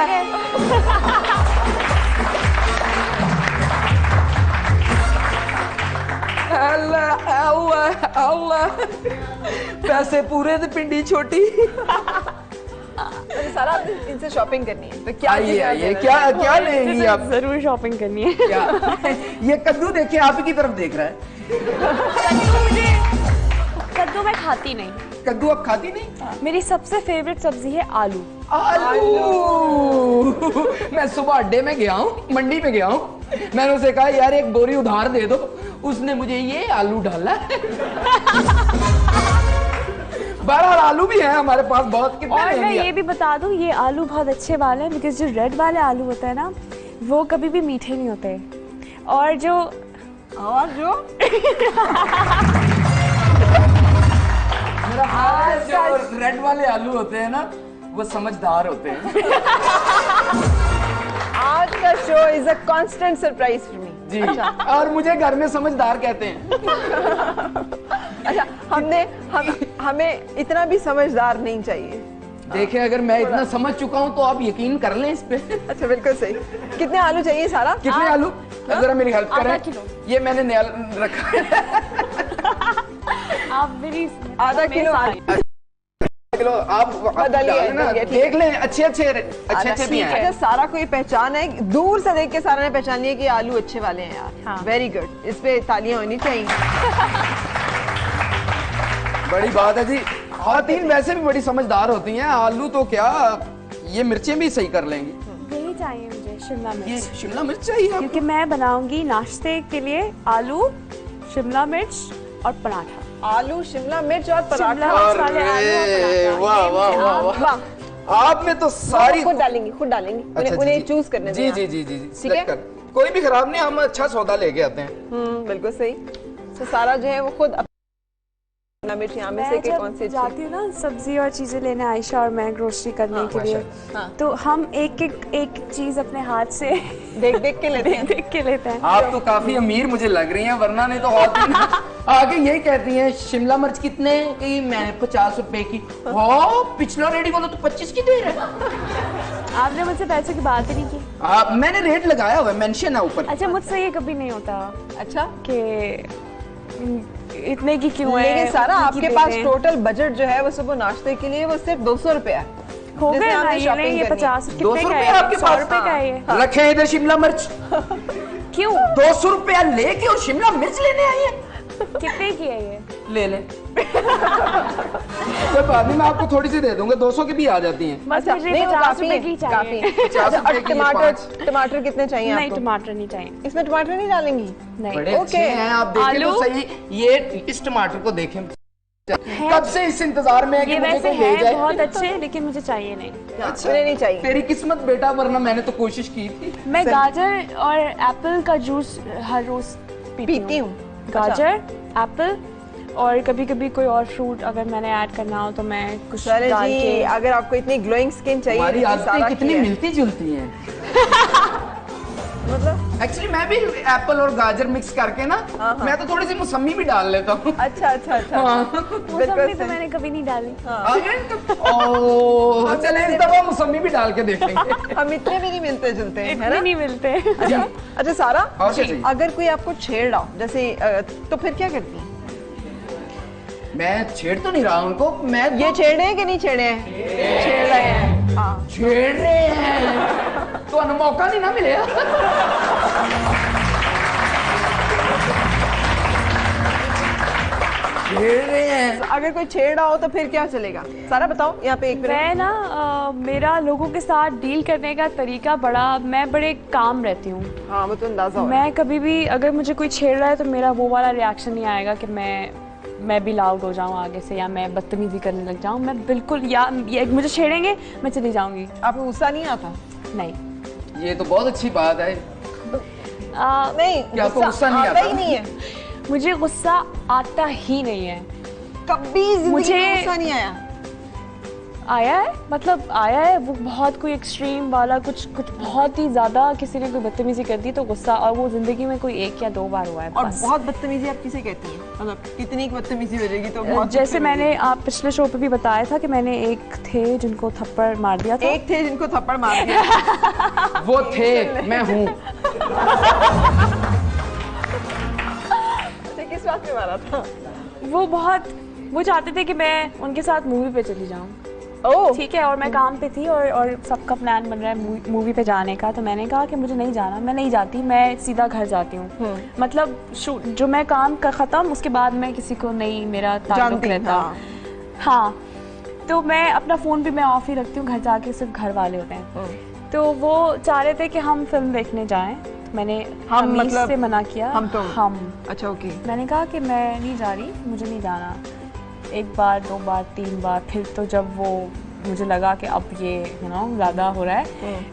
Speaker 4: अल्लाह अल्लाह अल्लाह, पैसे पूरे तो भिंडी छोटी।
Speaker 2: अरे सारा इनसे शॉपिंग करनी है तो क्या
Speaker 4: आइए आइए, क्या क्या लेंगी आप?
Speaker 3: जरूर शॉपिंग करनी है।
Speaker 4: क्या ये कद्दू देखिए आप ही की तरफ देख रहा है।
Speaker 3: कद्दू मैं खाती नहीं।
Speaker 4: कद्दू आप खाती नहीं?
Speaker 3: मेरी सबसे फेवरेट सब्जी है आलू।
Speaker 4: आलू। मैं सुबह अड्डे में गया हूँ, मंडी में गया हूँ, मैंने उसे कहा यार एक बोरी उधार दे दो, उसने मुझे ये आलू डाला। बहरहाल आलू भी है हमारे पास बहुत। कितने
Speaker 3: और मैं
Speaker 4: लेंगी
Speaker 3: ये भी बता दूं, ये आलू बहुत अच्छे वाले हैं, बिकॉज जो रेड वाले आलू होते हैं ना, वो कभी भी मीठे नहीं होते। और जो
Speaker 4: मेरा ख्याल है जो रेड वाले आलू होते हैं ना, वो समझदार होते हैं।
Speaker 2: आज का show is a constant surprise for me
Speaker 4: जी। और मुझे घर में समझदार कहते हैं।
Speaker 2: अच्छा, हमें इतना भी समझदार नहीं चाहिए।
Speaker 4: देखिए अगर मैं इतना समझ चुका हूँ तो आप यकीन कर लें इस पे।
Speaker 2: अच्छा, बिल्कुल सही। कितने आलू चाहिए सारा?
Speaker 4: कितने आलू? जरा मेरी हेल्प करें।
Speaker 3: आधा किलो।
Speaker 4: ये मैंने नया रखा है।
Speaker 3: आप मेरी
Speaker 2: आधा किलो
Speaker 4: किलो आप
Speaker 2: बदलिए,
Speaker 4: ना,
Speaker 2: ठीक है।
Speaker 4: देख लें अच्छे भी हैं।
Speaker 2: अच्छा, सारा को ये पहचान है, दूर से देख के सारा ने पहचान लिया कि आलू अच्छे वाले हैं यार।
Speaker 3: हाँ।
Speaker 2: वेरी गुड, इस पे तालियां होनी चाहिए।
Speaker 4: बड़ी बात है जी। खातन वैसे भी बड़ी समझदार होती हैं। आलू तो क्या, ये मिर्चें भी सही कर लेंगी।
Speaker 3: यही चाहिए मुझे, शिमला
Speaker 4: ये
Speaker 3: मिर्च,
Speaker 4: शिमला मिर्च चाहिए आपको?
Speaker 3: क्योंकि मैं बनाऊंगी नाश्ते के लिए आलू, शिमला मिर्च और पराठा।
Speaker 2: आलू, शिमला मिर्च और
Speaker 3: शिमला
Speaker 2: पराठा।
Speaker 3: मिर्च वाले आलू और
Speaker 4: अरे,
Speaker 3: पराठा।
Speaker 4: वाह वाह वाह वाह।
Speaker 2: वाह,
Speaker 4: आप में तो सारी
Speaker 2: खुद डालेंगी
Speaker 4: अच्छा,
Speaker 2: उन्हें
Speaker 4: जी,
Speaker 2: चूज करने
Speaker 4: जी
Speaker 2: दें
Speaker 4: जी
Speaker 2: आप।
Speaker 4: जी जी
Speaker 2: ठीक है?
Speaker 4: select कर। कोई भी खराब नहीं, हम अच्छा सौदा लेके आते हैं।
Speaker 2: बिल्कुल सही। तो सारा जो है वो खुद शिमला मिर्च यहाँ में से
Speaker 3: मैं
Speaker 2: कि
Speaker 3: जब
Speaker 2: कौन सी अच्छी?
Speaker 3: जाती हूँ ना सब्जी और चीजें लेने, आयशा और मैं ग्रोसरी करने के लिए,
Speaker 2: हाँ।
Speaker 3: तो हम एक चीज अपने हाथ से
Speaker 2: देख देख के लेते हैं।
Speaker 3: देख के लेते हैं।
Speaker 4: आप तो काफी अमीर मुझे लग रही हैं, वरना नहीं तो आगे यही कहती हैं शिमला मिर्च कितने की? मैं 50 रुपए की। वाह, पिछला रेडी वाला तो 25 की दे रहा है।
Speaker 3: आपने मुझसे पैसे की बात ही नहीं की।
Speaker 4: मैंने रेट लगाया हुआ है, मेंशन है ऊपर।
Speaker 3: अच्छा, मुझसे ये कभी नहीं होता
Speaker 2: अच्छा,
Speaker 3: कि इतने की क्यों है।
Speaker 2: लेकिन सारा
Speaker 3: इतने की
Speaker 2: आपके
Speaker 3: दे
Speaker 2: पास
Speaker 3: दें।
Speaker 2: टोटल बजट जो है वो सुबह नाश्ते के लिए वो सिर्फ 200 रुपया है।
Speaker 3: हो
Speaker 2: जिसमें
Speaker 3: गए ना,
Speaker 2: आपने
Speaker 3: ये
Speaker 2: shopping
Speaker 3: नहीं, ये
Speaker 2: करनी है।
Speaker 3: 50
Speaker 4: 200
Speaker 3: कितने का
Speaker 4: रुपए
Speaker 3: है?
Speaker 4: आपके
Speaker 3: 100
Speaker 4: पास?
Speaker 3: रुपए का है ये।
Speaker 4: रखे इधर शिमला मिर्च।
Speaker 3: क्यों?
Speaker 4: 200 रुपया लेके और शिमला मिर्च लेने आई है।
Speaker 3: कितने की है ये?
Speaker 4: ले ले। कोई बात नहीं, मैं आपको थोड़ी सी दे दूंगा, 200 की भी आ जाती हैं।
Speaker 3: बस मुझे
Speaker 2: नहीं, वो
Speaker 3: 50
Speaker 2: काफी
Speaker 3: रुपए
Speaker 2: है,
Speaker 3: की
Speaker 2: काफी है।
Speaker 3: चाहिए।
Speaker 4: 50
Speaker 2: अच्छा,
Speaker 4: रुपए
Speaker 2: और
Speaker 4: की ये
Speaker 2: टमाटर कितने चाहिए
Speaker 3: नहीं,
Speaker 2: आपको?
Speaker 3: टमाटर नहीं चाहिए।
Speaker 2: इसमें टमाटर नहीं डालेंगी?
Speaker 3: नहीं।
Speaker 4: बड़े अच्छे हैं, आप देखें
Speaker 3: आलू?
Speaker 4: तो सही। ये इस टमाटर को देखें, कब से इस इंतजार में है कि
Speaker 3: ये
Speaker 4: मुझे
Speaker 3: वैसे
Speaker 4: कोई ले
Speaker 3: है
Speaker 4: जाए।
Speaker 3: बहुत अच्छे, लेकिन मुझे चाहिए नहीं।
Speaker 4: अच्छा,
Speaker 2: उन्हें नहीं चाहिए।
Speaker 4: तेरी किस्मत बेटा, वरना मैंने तो कोशिश की थी।
Speaker 3: मैं गाजर और एप्पल का जूस हर रोज
Speaker 2: पीती हूँ।
Speaker 3: गाजर, एप्पल और कभी कभी कोई और फ्रूट अगर मैंने ऐड करना हो तो मैं कुछ
Speaker 2: चले
Speaker 3: डाल
Speaker 2: जी,
Speaker 3: के।
Speaker 2: अगर आपको इतनी ग्लोइंग स्किन चाहिए
Speaker 4: हमारी
Speaker 2: तो
Speaker 4: आदतें
Speaker 2: सारा
Speaker 4: कितनी
Speaker 2: की है।
Speaker 4: मिलती जुलती हैं।
Speaker 2: मतलब
Speaker 4: एक्चुअली मैं भी एप्पल और गाजर मिक्स करके ना, मैं तो थोड़ी सी मौसमी भी डाल लेता हूँ।
Speaker 2: अच्छा अच्छा अच्छा।
Speaker 3: मौसमी तो मैंने कभी नहीं डाली।
Speaker 4: ओह, चले इस दफा मौसमी भी डाल के देखेंगे।
Speaker 2: हम इतने भी नहीं मिलते जुलते हैं, है
Speaker 3: इतने
Speaker 2: ना?
Speaker 3: नहीं मिलते।
Speaker 2: अच्छा सारा,
Speaker 4: और क्या चाहिए?
Speaker 2: अगर कोई आपको छेड़ रहा हो जैसे तो फिर क्या करती है?
Speaker 4: मैं छेड़ तो नहीं रहा उनको, मैं
Speaker 2: ये छेड़े हैं कि नहीं छेड़े हैं? छेड़ रहे हैं। हाँ।
Speaker 4: छेड़ रहे हैं तो मौका नहीं ना मिलेगा। छेड़ रहे हैं।
Speaker 2: अगर कोई छेड़ रहा हो तो फिर क्या चलेगा? सारा बताओ यहाँ पे एक मिनट।
Speaker 3: मैं ना मेरा लोगों के साथ डील करने का तरीका मैं बड़े काम रहती हूँ।
Speaker 2: हाँ वो तो अंदाजा हो।
Speaker 3: मैं कभी भी अगर मुझे कोई छेड़ रहा है तो मेरा वो वाला रिएक्शन नहीं आएगा कि मैं भी लाउड हो जाऊँ आगे से या मैं बदतमीजी करने लग जाऊँ। मैं बिल्कुल या मुझे छेड़ेंगे मैं चली जाऊँगी।
Speaker 2: आपको गुस्सा नहीं आता?
Speaker 3: नहीं।
Speaker 4: ये तो बहुत अच्छी बात है।
Speaker 2: नहीं,
Speaker 4: क्या आपको गुस्सा नहीं आता?
Speaker 2: ही नहीं है?
Speaker 3: मुझे गुस्सा आता ही नहीं है।
Speaker 2: कभी जिंदगी
Speaker 3: मुझे
Speaker 2: में गुस्सा नहीं आया?
Speaker 3: आया है, मतलब आया है वो बहुत कोई एक्सट्रीम वाला कुछ बहुत ही ज्यादा किसी ने कोई बदतमीजी कर दी तो गुस्सा, और वो जिंदगी में कोई 1 या 2 बार हुआ है
Speaker 2: और
Speaker 3: बस।
Speaker 2: बहुत बदतमीजी आप किसे कहती हैं? मतलब कितनी बदतमीजी हो जाएगी तो बहुत?
Speaker 3: जैसे मैंने आप पिछले शो पे भी बताया था कि मैंने एक थे जिनको थप्पड़ मार दिया था।
Speaker 2: एक थे जिनको थप्पड़ मार दिया।
Speaker 4: वो थे, मैं हूँ।
Speaker 2: किस बात में मारा था?
Speaker 3: वो चाहते थे कि मैं उनके साथ मूवी पे चली जाऊँ।
Speaker 2: ओह
Speaker 3: ठीक है, और मैं काम पे थी और सबका प्लान बन रहा है मूवी पे जाने का, तो मैंने कहा कि मुझे नहीं जाना, मैं नहीं जाती, मैं सीधा घर जाती हूँ। मतलब जो मैं काम का ख़त्म उसके बाद मैं किसी को नहीं, मेरा ताल्लुक रहता। हाँ, तो मैं अपना फ़ोन भी मैं ऑफ ही रखती हूँ, घर जाके सिर्फ घर वाले होते हैं। तो वो चाह रहे थे कि हम फिल्म देखने जाएं, मैंने मतलब से मना किया। हम
Speaker 2: अच्छा ओके।
Speaker 3: मैंने कहा कि मैं नहीं जा रही, मुझे नहीं जाना। 1 बार 2 बार 3 बार, फिर तो जब वो मुझे लगा कि अब ये ज़्यादा हो रहा है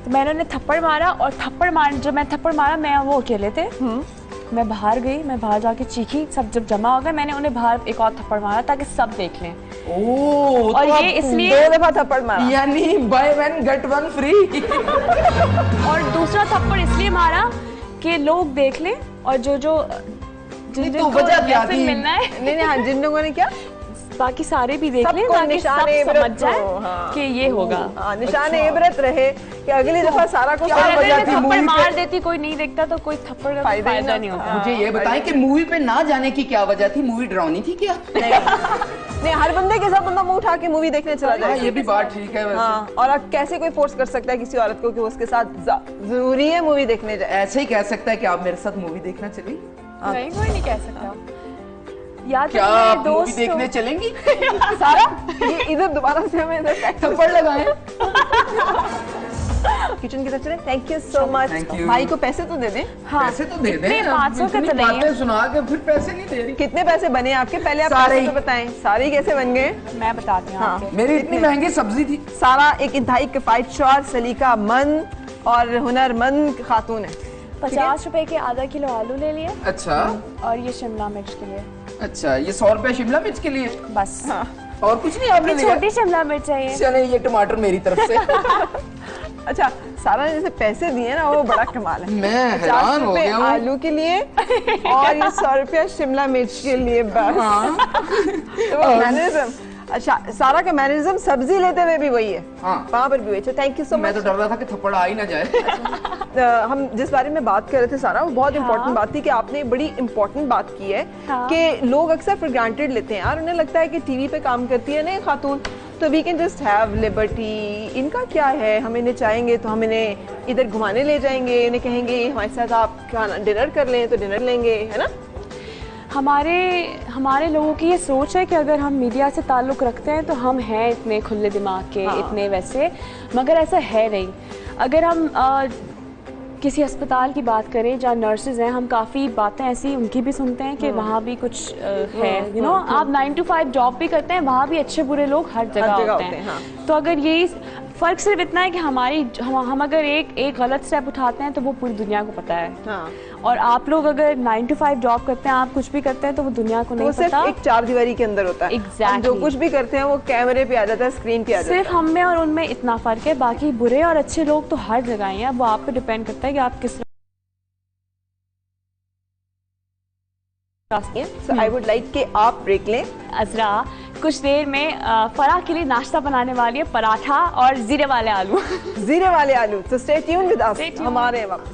Speaker 3: तो मैंने उन्हें थप्पड़ मारा। और जब मैं थप्पड़ मारा मैं वो अकेले थे, मैं बाहर गई, मैं बाहर जाके चीखी, सब जब जमा हो गए मैंने उन्हें बाहर एक और थप्पड़ मारा ताकि सब देख लें।
Speaker 4: ओह,
Speaker 3: और
Speaker 4: तो
Speaker 3: ये इसलिए
Speaker 2: 2 दफा थप्पड़ मारा,
Speaker 4: यानी बाय 1 गेट 1 फ्री।
Speaker 3: और दूसरा थप्पड़ इसलिए मारा कि लोग देख लें और जिनको
Speaker 4: वजह क्या थी?
Speaker 3: मिलना है
Speaker 2: नहीं हाँ, जिन लोगों ने क्या
Speaker 3: बाकी सारे भी देख लें
Speaker 2: सबको
Speaker 3: ताकि
Speaker 2: निशान
Speaker 3: सब
Speaker 2: इबरत
Speaker 3: समझ जाए
Speaker 2: हो, हाँ।
Speaker 3: कि ये होगा।
Speaker 2: निशान इबरत रहे कि अगली दफा सारा को
Speaker 3: और अगर
Speaker 4: वजह
Speaker 3: मैं
Speaker 4: थी
Speaker 3: थप्पड़
Speaker 4: मूवी पे?
Speaker 3: मार देती कोई नहीं देखता तो कोई थप्पड़ का फायदा नहीं होता।
Speaker 4: मुझे ये बताएं कि मूवी पे ना जाने की क्या वजह थी? मूवी डरावनी थी क्या?
Speaker 2: नहीं, हर बंदे के साथ बंदा मुंह उठा के मूवी देखने चला जाए।
Speaker 4: ये भी बात ठीक है वैसे।
Speaker 2: हाँ, और अब कैसे कोई फोर्स कर सकता है किसी औरत को कि वो उसके साथ जरूरी है मूवी देखने जाए?
Speaker 4: ऐसे ही कह सकता है कि आप मेरे साथ मूवी देखना चली।
Speaker 3: नहीं, कोई नहीं कह सकता। या तो
Speaker 4: क्या
Speaker 3: मेरे
Speaker 4: आप मूवी
Speaker 3: दोस्त
Speaker 4: देखने चलेंगी?
Speaker 2: सारा ये इधर दोबारा से हमें इधर
Speaker 4: थप्पड़ लगाएं।
Speaker 2: किचन की तरफ चले। Thank you so much.
Speaker 4: Thank you।
Speaker 2: भाई को पैसे तो दे दें।
Speaker 3: हाँ,
Speaker 4: पैसे तो दे दें।
Speaker 3: इतने 500 के
Speaker 4: इतनी
Speaker 3: तो नहीं है।
Speaker 4: बातें सुना के फिर पैसे नहीं दे रही।
Speaker 2: कितने पैसे बने आपके? पहले आप
Speaker 4: सारे
Speaker 2: पैसे तो बताएं, सारे कैसे बन गए?
Speaker 3: मैं बताती हूँ
Speaker 2: हाँ।
Speaker 3: आपको।
Speaker 4: मेरी इतनी महंगी सब्जी थी।
Speaker 2: सारा एक इंतहाई किफायतशौर, सलीकामंद और हुनरमंद खातून है।
Speaker 3: 50 रुपए के आधा किलो आलू ले लिए
Speaker 4: अच्छा
Speaker 3: और ये शिमला मिर्च के लिए
Speaker 4: अच्छा, ये 100 रुपए शिमला मिर्च के लिए,
Speaker 3: बस।
Speaker 4: और कुछ नहीं आपने
Speaker 3: ये
Speaker 4: लिया?
Speaker 3: छोटी शिमला मिर्च चाहिए।
Speaker 4: चले, ये टमाटर मेरी तरफ से।
Speaker 2: अच्छा, सारा ने जैसे पैसे दिए ना वो बड़ा कमाल है।
Speaker 4: मैं
Speaker 2: 50
Speaker 4: हैरान हो
Speaker 2: रुपए
Speaker 4: गया हूँ।
Speaker 2: आलू के लिए और ये 100 रुपया शिमला मिर्च के लिए बस। तो वो मैनरिज्म, अच्छा सारा का मैनरिज्म सब्जी लेते हुए भी वही है।
Speaker 4: हाँ।
Speaker 2: वहाँ पर भी वही। थैंक यू सो
Speaker 4: मैं
Speaker 2: मच।
Speaker 4: तो डर रहा था कि थप्पड़ आ ही ना जाए।
Speaker 2: हम जिस बारे में बात कर रहे थे सारा, वो बहुत इंपॉर्टेंट बात थी कि आपने बड़ी इंपॉर्टेंट बात की है कि लोग अक्सर फॉर ग्रांटेड लेते हैं यार, उन्हें लगता है कि टीवी पे काम करती है ना खातून तो we can just have liberty. इनका क्या है, हम इन्हें चाहेंगे तो हम इन्हें इधर घुमाने ले जाएंगे, इन्हें कहेंगे हमारे साथ आप खाना डिनर कर लें तो डिनर लेंगे, है ना?
Speaker 3: हमारे लोगों की ये सोच है कि अगर हम मीडिया से ताल्लुक़ रखते हैं तो हम हैं इतने खुले दिमाग के, इतने वैसे, मगर ऐसा है नहीं। अगर हम किसी अस्पताल की बात करें जहाँ नर्सेज हैं, हम काफ़ी बातें ऐसी उनकी भी सुनते हैं कि वहाँ भी कुछ है, आप 9 to 5 जॉब भी करते हैं, वहाँ भी अच्छे बुरे लोग हर जगह होते हैं। तो अगर यही फ़र्क सिर्फ इतना है कि हम अगर एक गलत स्टेप उठाते हैं तो वो पूरी दुनिया को पता है। और आप लोग अगर 9 to 5 जॉब करते हैं, आप कुछ भी करते हैं तो वो दुनिया को नहीं पता।
Speaker 2: सिर्फ एक 4 दीवारी के अंदर होता है।
Speaker 3: Exactly।
Speaker 2: जो कुछ भी करते हैं वो कैमरे पे आ जाता है, स्क्रीन पे आ जाता है।
Speaker 3: सिर्फ हम में और उनमें इतना फ़र्क है, बाकी बुरे और अच्छे लोग तो हर जगह ही हैं। वो आप पे डिपेंड करता है कि आप किस
Speaker 2: सो आई वुड लाइक कि आप ब्रेक लें।
Speaker 3: अजरा कुछ देर में फराह के लिए नाश्ता बनाने वाली है, पराठा और जीरे वाले आलू।
Speaker 2: जीरे वाले आलू। So stay tuned with us,
Speaker 3: Stay tuned.
Speaker 2: हमारे वापस।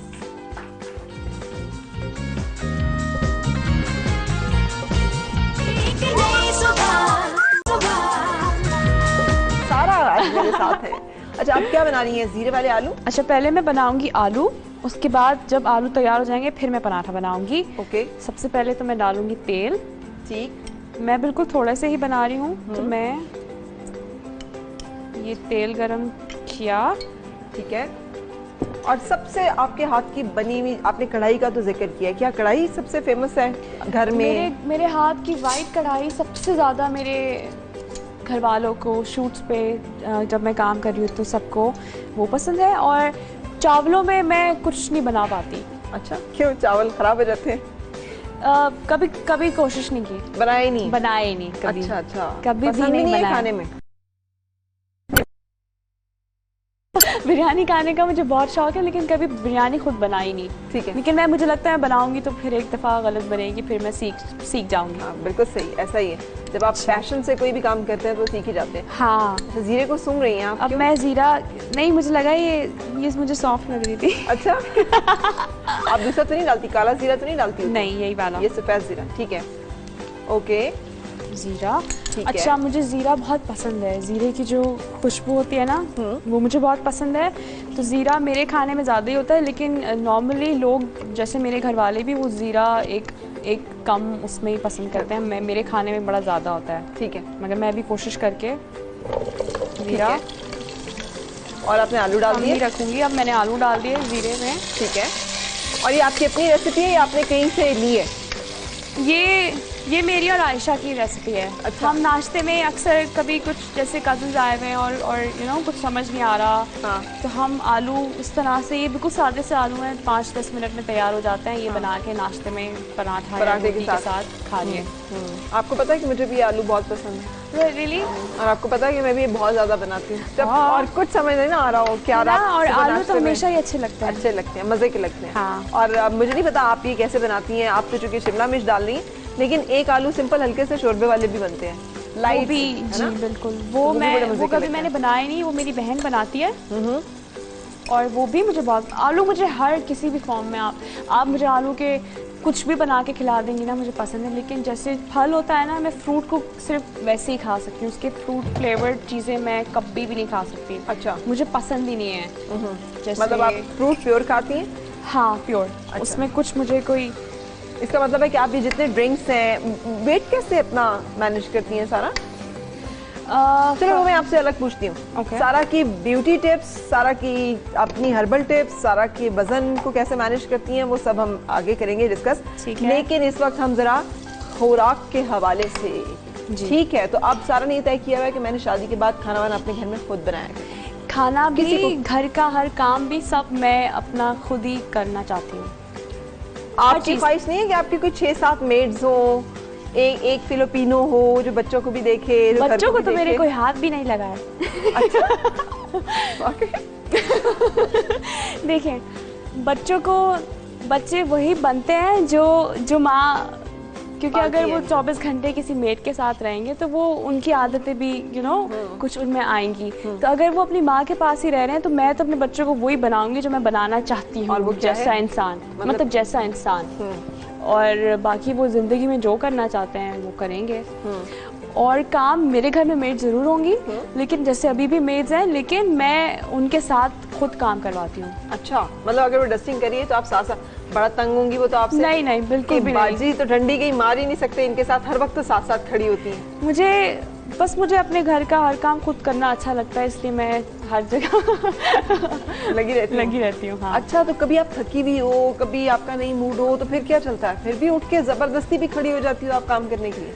Speaker 1: एक नई सुबह
Speaker 2: सारा आज मेरे साथ है। अच्छा, आप क्या बना रही हैं? जीरे वाले आलू।
Speaker 3: अच्छा, पहले मैं बनाऊंगी आलू, उसके बाद जब आलू तैयार हो जाएंगे फिर मैं पराठा बनाऊंगी।
Speaker 2: ओके,
Speaker 3: सबसे पहले तो मैं डालूंगी तेल।
Speaker 2: ठीक।
Speaker 3: मैं बिल्कुल थोड़े से ही बना रही हूँ, तो मैं ये तेल गरम किया।
Speaker 2: ठीक है। और सबसे आपके हाथ की बनी हुई, आपने कढ़ाई का तो जिक्र किया, क्या कढ़ाई सबसे फेमस है घर में?
Speaker 3: मेरे हाथ की वाइट कढ़ाई सबसे ज़्यादा मेरे घर वालों को शूट्स पे जब मैं काम कर रही हूँ तो सबको वो पसंद है। और चावलों में मैं कुछ नहीं बना पाती।
Speaker 2: अच्छा, क्यों? चावल खराब हो जाते हैं?
Speaker 3: कभी कभी कोशिश नहीं की,
Speaker 2: बनाए नहीं?
Speaker 3: बनाए नहीं कभी।
Speaker 2: अच्छा अच्छा,
Speaker 3: कभी भी
Speaker 2: पसंद
Speaker 3: नहीं
Speaker 2: है
Speaker 3: बनाया।
Speaker 2: खाने में?
Speaker 3: बिरयानी खाने का मुझे बहुत शौक है, लेकिन कभी बिरयानी खुद बनाई नहीं।
Speaker 2: ठीक है।
Speaker 3: लेकिन मुझे लगता है बनाऊंगी तो फिर एक दफ़ा गलत बनेगी, फिर मैं सीख जाऊंगी।
Speaker 2: हाँ, बिल्कुल सही, ऐसा ही है। जब आप पैशन से कोई भी काम करते हैं तो सीख ही जाते हैं।
Speaker 3: हाँ।
Speaker 2: अच्छा, जीरे को सूंघ रही हैं आप?
Speaker 3: अब
Speaker 2: क्यों?
Speaker 3: मैं जीरा नहीं, मुझे लगा ये मुझे सॉफ्ट लग रही थी।
Speaker 2: अच्छा। आप दूसरा तो नहीं डालती? काला जीरा तो नहीं डालती?
Speaker 3: नहीं, यही वाला,
Speaker 2: ये सफेद जीरा। ठीक है, ओके।
Speaker 3: जीरा।
Speaker 2: ठीक है।
Speaker 3: अच्छा, मुझे जीरा बहुत पसंद है। जीरे की जो खुशबू होती है ना, वो मुझे बहुत पसंद है। तो जीरा मेरे खाने में ज़्यादा ही होता है, लेकिन नॉर्मली लोग जैसे मेरे घर वाले भी वो जीरा एक कम उसमें ही पसंद करते हैं। मेरे खाने में बड़ा ज़्यादा होता है।
Speaker 2: ठीक है,
Speaker 3: मगर मैं भी कोशिश करके जीरा।
Speaker 2: और आपने आलू डाल
Speaker 3: कम
Speaker 2: दिए?
Speaker 3: ही रखूँगी। अब मैंने आलू डाल दिए जीरे में।
Speaker 2: ठीक है। और ये आपकी अपनी रेसिपी है या आपने कहीं से ली है?
Speaker 3: ये मेरी और आयशा की रेसिपी है।
Speaker 2: अच्छा।
Speaker 3: हम नाश्ते में अक्सर कभी कुछ जैसे कज़न्स आए हुए हैं और कुछ समझ नहीं आ रहा,
Speaker 2: हाँ।
Speaker 3: तो हम आलू इस तरह से, ये बिल्कुल सादे से आलू हैं, 5-10 मिनट में तैयार हो जाते हैं। ये बना के नाश्ते में पराठा या
Speaker 2: पराठे के
Speaker 3: रोटी के
Speaker 2: साथ।
Speaker 3: साथ खा लिए।
Speaker 2: आपको पता है कि मुझे भी ये आलू बहुत पसंद है।
Speaker 3: रियली?
Speaker 2: और आपको पता है कि मैं भी ये बहुत ज्यादा बनाती हूँ जब
Speaker 3: हाँ।
Speaker 2: और कुछ समझ नहीं ना आ रहा हो क्या रात
Speaker 3: और
Speaker 2: सुबह
Speaker 3: आलू
Speaker 2: नाश्ते
Speaker 3: तो
Speaker 2: में
Speaker 3: हमेशा ही अच्छे लगते हैं।
Speaker 2: अच्छे लगते हैं, मजे के लगते हैं।
Speaker 3: हाँ।
Speaker 2: और मुझे नहीं पता आप ये कैसे बनाती हैं। आप तो चूंकि शिमला मिर्च डाल रही हैं, लेकिन एक आलू सिंपल हल्के से शोरबे वाले भी बनते हैं,
Speaker 3: वो
Speaker 2: लाइट
Speaker 3: भी,
Speaker 2: है
Speaker 3: जी
Speaker 2: ना?
Speaker 3: बिल्कुल।
Speaker 2: वो भी बड़े मजे
Speaker 3: वो
Speaker 2: के
Speaker 3: कभी
Speaker 2: लगते
Speaker 3: मैंने
Speaker 2: हैं।
Speaker 3: बनाए नहीं, वो मेरी बहन बनाती है। और वो भी मुझे बहुत, आलू मुझे हर किसी भी फॉर्म में आप मुझे आलू के कुछ भी बना के खिला देंगी ना, मुझे पसंद है। लेकिन जैसे फल होता है ना, मैं फ्रूट को सिर्फ वैसे ही खा सकती हूँ। उसके फ्रूट फ्लेवर्ड चीज़ें मैं कभी भी नहीं खा सकती।
Speaker 2: अच्छा,
Speaker 3: मुझे पसंद ही नहीं है। जैसे
Speaker 2: मतलब आप फ्रूट प्योर खाती हैं?
Speaker 3: हाँ, प्योर।
Speaker 2: अच्छा।
Speaker 3: उसमें कुछ मुझे कोई,
Speaker 2: इसका मतलब है कि आप ये जितने ड्रिंक्स हैं, वेट कैसे अपना मैनेज करती हैं सारा? चलो वो मैं आपसे अलग पूछती हूँ।
Speaker 3: Okay.
Speaker 2: सारा की ब्यूटी टिप्स, सारा की अपनी हर्बल टिप्स, सारा के वजन को कैसे मैनेज करती हैं, वो सब हम आगे करेंगे डिस्कस।
Speaker 3: ठीक है।
Speaker 2: लेकिन इस वक्त हम जरा खुराक के हवाले से, ठीक है? तो अब सारा ने तय किया हुआ है कि मैंने शादी के बाद खाना वाना अपने घर में खुद बनाया है।
Speaker 3: खाना
Speaker 2: किसी
Speaker 3: भी,
Speaker 2: को-
Speaker 3: घर का हर काम भी सब मैं अपना खुद ही करना चाहती हूँ।
Speaker 2: आपकी
Speaker 3: चीज़-
Speaker 2: ख्वाहिश नहीं है कि आपकी कोई 6-7 मेड्स हो, एक फिलिपिनो हो जो बच्चों को भी देखे, जो घर
Speaker 3: बच्चों को
Speaker 2: भी
Speaker 3: तो मेरे
Speaker 2: देखे?
Speaker 3: कोई हाथ भी नहीं लगा है। देखें, बच्चे वही बनते हैं जो माँ, क्योंकि
Speaker 2: पालती
Speaker 3: अगर वो
Speaker 2: है।
Speaker 3: 24 घंटे किसी मेड के साथ रहेंगे तो वो उनकी आदतें भी कुछ उनमें आएंगी। तो अगर वो अपनी माँ के पास ही रह रहे हैं, तो मैं तो अपने बच्चों को वही बनाऊंगी जो मैं बनाना चाहती
Speaker 2: और वो
Speaker 3: हूँ,
Speaker 2: क्या
Speaker 3: जैसा
Speaker 2: है?
Speaker 3: इंसान,
Speaker 2: मतलब-
Speaker 3: मतलब जैसा इंसान। और बाकी वो जिंदगी में जो करना चाहते हैं वो करेंगे। और काम मेरे घर में मेड जरूर होंगी, लेकिन जैसे अभी भी मेड्स हैं, लेकिन मैं उनके साथ खुद काम करवाती हूँ।
Speaker 2: अच्छा, मतलब अगर वो डस्टिंग करिए तो आप साथ साथ, बड़ा तंग होंगी वो तो आपसे?
Speaker 3: नहीं नहीं, बिल्कुल
Speaker 2: कि
Speaker 3: भी नहीं।
Speaker 2: बाजी तो ठंडी कहीं मार ही नहीं सकते, इनके साथ हर वक्त तो साथ साथ खड़ी होती हैं।
Speaker 3: मुझे अपने घर का हर काम खुद करना अच्छा लगता है, इसलिए मैं हर जगह
Speaker 2: लगी
Speaker 3: रहती हूँ। हाँ।
Speaker 2: अच्छा, तो कभी आप थकी भी हो, कभी आपका नहीं मूड हो, तो फिर क्या चलता है? फिर भी उठ के जबरदस्ती भी खड़ी हो जाती हो आप काम करने के लिए?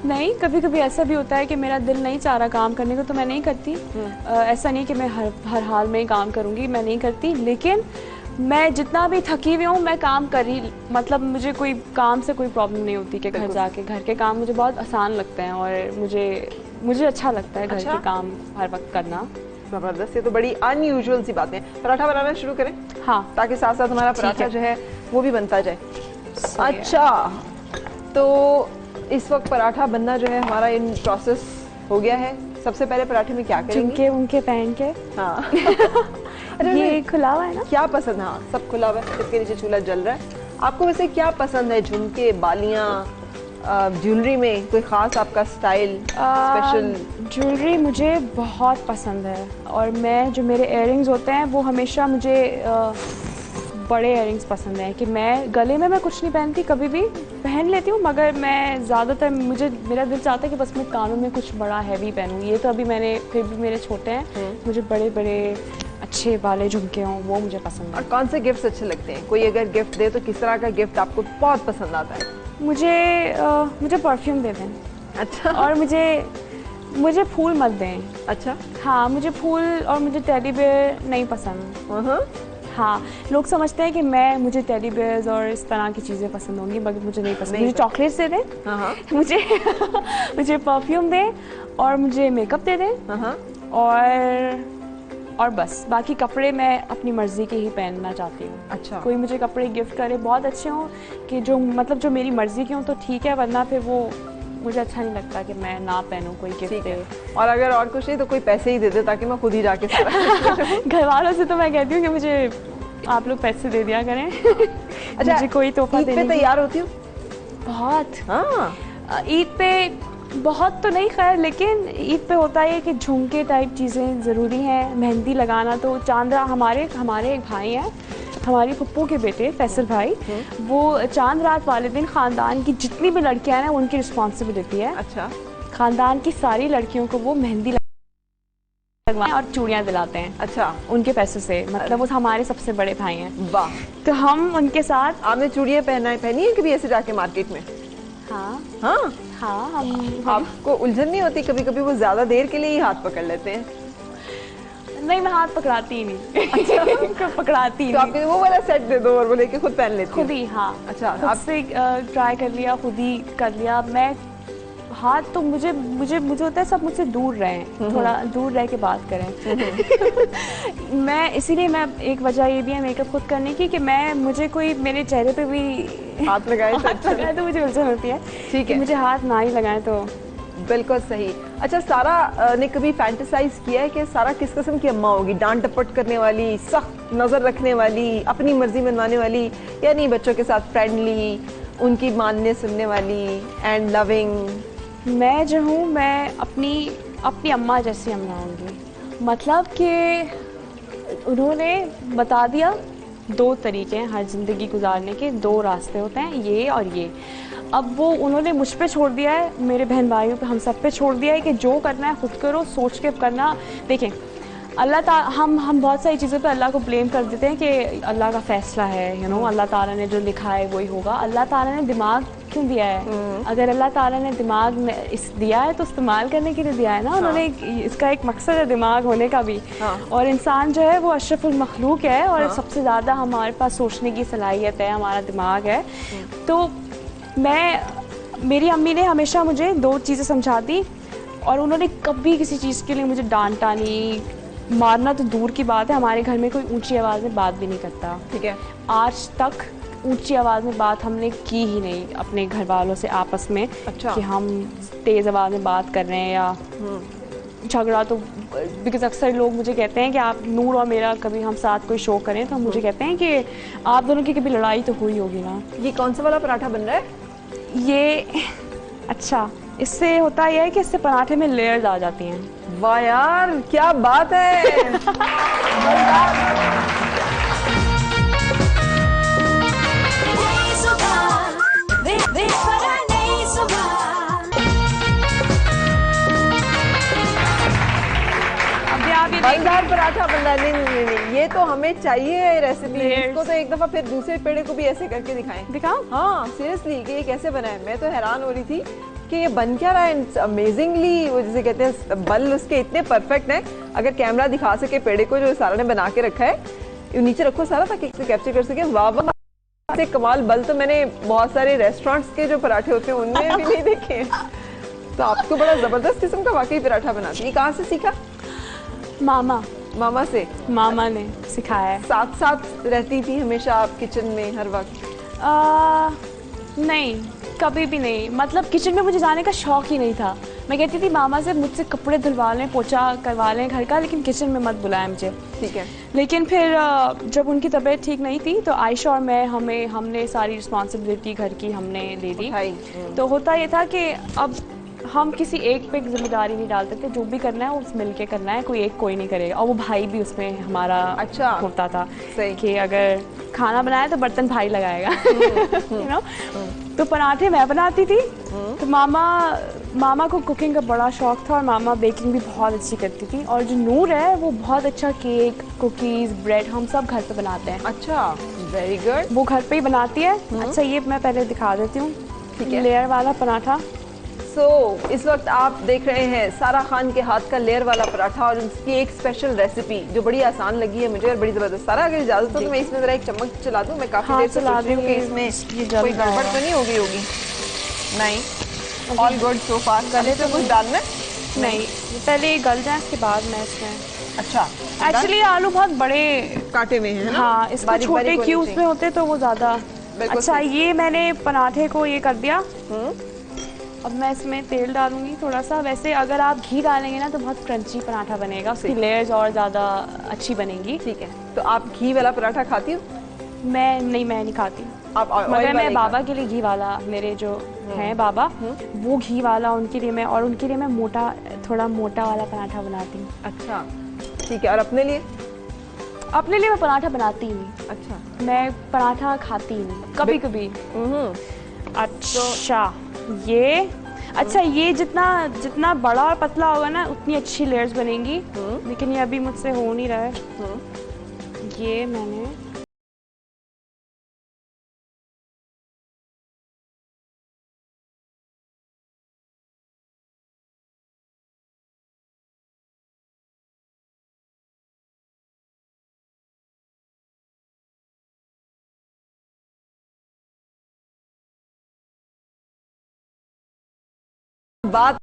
Speaker 3: नहीं, कभी कभी ऐसा भी होता है कि मेरा दिल नहीं चाह रहा काम करने को, तो मैं नहीं करती। ऐसा नहीं कि मैं हर हाल में ही काम करूँगी, मैं नहीं करती। लेकिन मैं जितना भी थकी हुई हूँ, मैं काम कर रही, मतलब मुझे कोई काम से कोई प्रॉब्लम नहीं होती कि घर जाके घर के काम मुझे बहुत आसान लगते हैं, और मुझे अच्छा लगता है घर
Speaker 2: अच्छा?
Speaker 3: के काम हर वक्त करना।
Speaker 2: जबरदस्त, ये तो बड़ी अनयूजुअल सी बातें हैं। पराठा बनाना शुरू करें?
Speaker 3: हाँ,
Speaker 2: ताकि साथ साथ हमारा
Speaker 3: ठीक
Speaker 2: पराठा
Speaker 3: है।
Speaker 2: जो है वो भी बनता जाए। अच्छा, तो इस वक्त पराठा बनना जो है हमारा इन प्रोसेस हो गया है। सबसे पहले पराठे में क्या करेंगे?
Speaker 3: झुमके उनके पहन के।
Speaker 2: हाँ।
Speaker 3: ये खुला हुआ है ना?
Speaker 2: क्या पसंद? हाँ, सब खुला हुआ है, इसके नीचे चूल्हा जल रहा है। आपको वैसे क्या पसंद है? झुमके, बालियां, ज्वेलरी में कोई खास आपका स्टाइल स्पेशल?
Speaker 3: ज्वेलरी मुझे बहुत पसंद है, और मैं जो मेरे इयररिंग्स होते हैं वो हमेशा मुझे बड़े इयररिंग्स पसंद हैं। कि मैं गले में मैं कुछ नहीं पहनती, कभी भी पहन लेती हूँ, मगर मैं ज़्यादातर मेरा दिल चाहता है कि बस मैं कानों में कुछ बड़ा हैवी पहनूँ। ये तो अभी मैंने, फिर भी मेरे छोटे हैं, मुझे बड़े बड़े अच्छे वाले झुमके हों, वो मुझे पसंद है।
Speaker 2: और कौन से गिफ्ट अच्छे लगते हैं? कोई अगर गिफ्ट दे तो किस तरह का गिफ्ट आपको बहुत पसंद आता है?
Speaker 3: मुझे परफ्यूम दे दें।
Speaker 2: अच्छा।
Speaker 3: और मुझे फूल मत दें।
Speaker 2: अच्छा।
Speaker 3: हाँ, मुझे फूल और मुझे टेडी बेयर नहीं पसंद। हाँ, लोग समझते हैं कि मुझे टेडी बेयर्स और इस तरह की चीज़ें पसंद होंगी, मगर मुझे नहीं पसंद। मुझे चॉकलेट्स दे दें।
Speaker 2: हाँ।
Speaker 3: मुझे परफ्यूम दें, और मुझे मेकअप दे दें।
Speaker 2: हाँ।
Speaker 3: और बस बाकी कपड़े मैं अपनी मर्ज़ी के ही पहनना चाहती हूँ।
Speaker 2: अच्छा।
Speaker 3: कोई मुझे कपड़े गिफ्ट करे बहुत अच्छे हों, कि जो मतलब जो मेरी मर्ज़ी के हों तो ठीक है, वरना फिर वो मुझे अच्छा नहीं लगता कि मैं ना पहनूं कोई गिफ्ट दे।
Speaker 2: और अगर और कुछ नहीं तो कोई पैसे ही दे दे, ताकि मैं खुद ही जाके सारा
Speaker 3: घर वालों से तो मैं कहती हूँ कि मुझे आप लोग पैसे दे दिया करें।
Speaker 2: अच्छा,
Speaker 3: मुझे कोई तोहफा
Speaker 2: ईद पे तैयार होती हूँ
Speaker 3: बहुत।
Speaker 2: हाँ।
Speaker 3: ईद पे बहुत तो नहीं खैर, लेकिन ईद पे होता है कि झुमके टाइप चीज़ें ज़रूरी हैं। मेहंदी लगाना तो चांद, हमारे एक भाई हैं, हमारी पप्पू के बेटे फैसल भाई, वो चांद रात वाले दिन ख़ानदान की जितनी भी लड़कियां हैं उनकी रिस्पॉन्सिबिलिटी है।
Speaker 2: अच्छा।
Speaker 3: ख़ानदान की सारी लड़कियों को वो मेहंदी लगवाएं और चूड़ियाँ दिलाते हैं।
Speaker 2: अच्छा।
Speaker 3: उनके पैसों से, मतलब वो हमारे सबसे बड़े भाई हैं।
Speaker 2: वाह।
Speaker 3: तो हम उनके साथ।
Speaker 2: आपने चूड़ियाँ पहनी है कभी ऐसे जाके मार्केट में?
Speaker 3: हाँ
Speaker 2: हाँ।
Speaker 3: हाँ, हम
Speaker 2: आपको उलझन नहीं होती? कभी कभी वो ज्यादा देर के लिए ही हाथ पकड़ लेते हैं।
Speaker 3: नहीं, मैं हाथ पकड़ाती ही नहीं। अच्छा। पकड़ाती
Speaker 2: तो आपके वो वाला सेट दे दो और वो लेके खुद पहन लेती
Speaker 3: खुद ही। हाँ।
Speaker 2: अच्छा।
Speaker 3: खुद से ट्राई कर लिया, खुद ही कर लिया। मैं हाथ तो मुझे होता है सब मुझसे दूर रहें, थोड़ा दूर रह के बात करें। मैं इसीलिए, मैं एक वजह ये भी है मेकअप खुद करने की कि मुझे कोई मेरे चेहरे पे भी
Speaker 2: हाथ लगाए
Speaker 3: तो मुझे उलझन होती है।
Speaker 2: ठीक है,
Speaker 3: मुझे हाथ ना ही लगाए तो।
Speaker 2: बिल्कुल सही। अच्छा, सारा ने कभी फैंटेसाइज किया है कि सारा किस किस्म की अम्मा होगी? डांट डपट करने वाली, सख्त नज़र रखने वाली, अपनी मर्जी मनवाने वाली, या नहीं बच्चों के साथ फ्रेंडली, उनकी मानने सुनने वाली एंड लविंग?
Speaker 3: मैं जो हूँ, मैं अपनी अम्मा जैसी अम्मा होंगी। मतलब कि उन्होंने बता दिया 2 तरीके हैं हर ज़िंदगी गुजारने के, 2 रास्ते होते हैं, ये और ये। अब वो उन्होंने मुझ पे छोड़ दिया है, मेरे बहन भाइयों पे, हम सब पे छोड़ दिया है कि जो करना है खुद करो, सोच के करना। देखें, अल्लाह ताला, हम बहुत सारी चीज़ों पे अल्लाह को ब्लेम कर देते हैं कि अल्लाह का फ़ैसला है, अल्लाह ताला ने जो लिखा है वही होगा। अल्लाह ताला ने दिमाग क्यों दिया है? अगर अल्लाह ताला ने दिमाग दिया है तो इस्तेमाल करने के लिए दिया है ना। उन्होंने इसका एक मकसद है दिमाग होने का भी। और इंसान जो है वो अशरफुल मखलूक है, और सबसे ज़्यादा हमारे पास सोचने की सलाहियत है, हमारा दिमाग है। तो मेरी अम्मी ने हमेशा मुझे 2 चीज़ें समझा दी, और उन्होंने कभी किसी चीज़ के लिए मुझे डांटा नहीं, मारना तो दूर की बात है। हमारे घर में कोई ऊंची आवाज़ में बात भी नहीं करता। ठीक है। आज तक ऊंची आवाज़ में बात हमने की ही नहीं अपने घर वालों से आपस में। अच्छा। कि हम तेज़ आवाज़ में बात कर रहे हैं या झगड़ा। तो बिकॉज अक्सर लोग मुझे कहते हैं कि आप, नूर और मेरा, कभी हम साथ कोई शो करें तो मुझे कहते हैं कि आप दोनों की कभी लड़ाई तो हुई होगी ना।
Speaker 2: ये कौन सा वाला पराठा बन रहा है?
Speaker 3: ये अच्छा, इससे होता यह है कि इससे पराठे में लेयर्स आ जाती हैं।
Speaker 2: वाह यार, क्या बात है। मजेदार पराठा बन रहा है। नहीं, ये तो हमें चाहिए रेसिपी। इसको तो एक दफा फिर दूसरे पेड़े को भी ऐसे करके दिखाओ। हाँ, सीरियसली, कि ये कैसे बना है। मैं तो हैरान हो रही थी कि ये बन क्या रहा है। अमेजिंगली, वो जिसे कहते हैं बल उसके इतने परफेक्ट हैं। अगर कैमरा दिखा सके पेड़े को जो सारा ने बना के रखा है, नीचे रखो सारा ताकि कैप्चर कर सके। वाह वाह, से कमाल बल तो मैंने बहुत सारे रेस्टोरेंट्स के जो पराठे होते हैं उनमें भी नहीं देखे। तो आपको बड़ा जबरदस्त किस्म का वाकई पराठा बनाती है। कहाँ से सीखा? मामा से।
Speaker 3: मामा ने सिखाया है।
Speaker 2: साथ साथ रहती थी हमेशा आप किचन में हर वक्त?
Speaker 3: नहीं, कभी भी नहीं। मतलब किचन में मुझे जाने का शौक ही नहीं था। मैं कहती थी मामा से मुझसे कपड़े धुलवा लें, पोछा करवा लें घर का, लेकिन किचन में मत बुलाएं मुझे।
Speaker 2: ठीक है।
Speaker 3: लेकिन फिर जब उनकी तबीयत ठीक नहीं थी तो आयशा और मैं हमने सारी रिस्पॉन्सिबिलिटी घर की हमने ले दी। तो होता ये था कि अब हम किसी एक पे जिम्मेदारी नहीं डालते थे, जो भी करना है वो मिल के करना है, कोई एक कोई नहीं करेगा। और वो भाई भी उसमें हमारा
Speaker 2: अच्छा
Speaker 3: होता था
Speaker 2: सही
Speaker 3: कि अगर खाना बनाया तो बर्तन भाई लगाएगा। You know. तो पराठे मैं बनाती थी, तो मामा को कुकिंग का बड़ा शौक था और मामा बेकिंग भी बहुत अच्छी करती थी। और जो नूर है वो बहुत अच्छा केक, कुकीज़, ब्रेड हम सब घर पे बनाते हैं।
Speaker 2: अच्छा, वेरी गुड।
Speaker 3: वो घर पे ही बनाती है। अच्छा, ये मैं पहले दिखा देती हूँ।
Speaker 2: ठीक है।
Speaker 3: लेयर वाला पराठा।
Speaker 2: इस वक्त आप देख रहे हैं सारा खान के हाथ का लेयर वाला पराठा और उसकी एक स्पेशल रेसिपी जो बड़ी आसान लगी है मुझे और बड़ी ज़बरदस्त। सारा अगर इजाज़त हो तो मैं इसमें ज़रा एक चम्मच चला दूँ। मैं काफ़ी देर से सोच रही हूँ कि इसमें कोई गड़बड़ तो नहीं होगी। नहीं, ऑल गुड सो फार। पहले तो कुछ डालना है?
Speaker 3: नहीं, पहले ये गल जाए इसके बाद मैं इसमें।
Speaker 2: अच्छा,
Speaker 3: एक्चुअली आलू बहुत बड़े
Speaker 2: काटे में है ना?
Speaker 3: हाँ, इसको छोटे क्यूब्स में होते तो वो ज़्यादा। अच्छा, ये मैंने पराठे को ये कर दिया। अब मैं इसमें तेल डालूंगी थोड़ा सा। वैसे अगर आप घी डालेंगे ना तो बहुत क्रंची पराठा बनेगा, उसकी लेयर्स और ज़्यादा अच्छी बनेंगी।
Speaker 2: ठीक है। तो आप घी वाला पराठा खाती हो?
Speaker 3: मैं नहीं खाती।
Speaker 2: आप
Speaker 3: मगर मैं बाबा के लिए घी वाला, मेरे जो हैं बाबा वो घी वाला, उनके लिए मैं थोड़ा मोटा वाला पराठा बनाती हूँ।
Speaker 2: अच्छा, ठीक है। और अपने लिए?
Speaker 3: अपने लिए मैं पराठा बनाती ही नहीं।
Speaker 2: अच्छा,
Speaker 3: मैं पराठा खाती ही नहीं, कभी कभी। अच्छा, ये जितना बड़ा और पतला होगा ना उतनी अच्छी लेयर्स बनेंगी। लेकिन ये अभी मुझसे हो नहीं रहा है। ये मैंने
Speaker 2: बात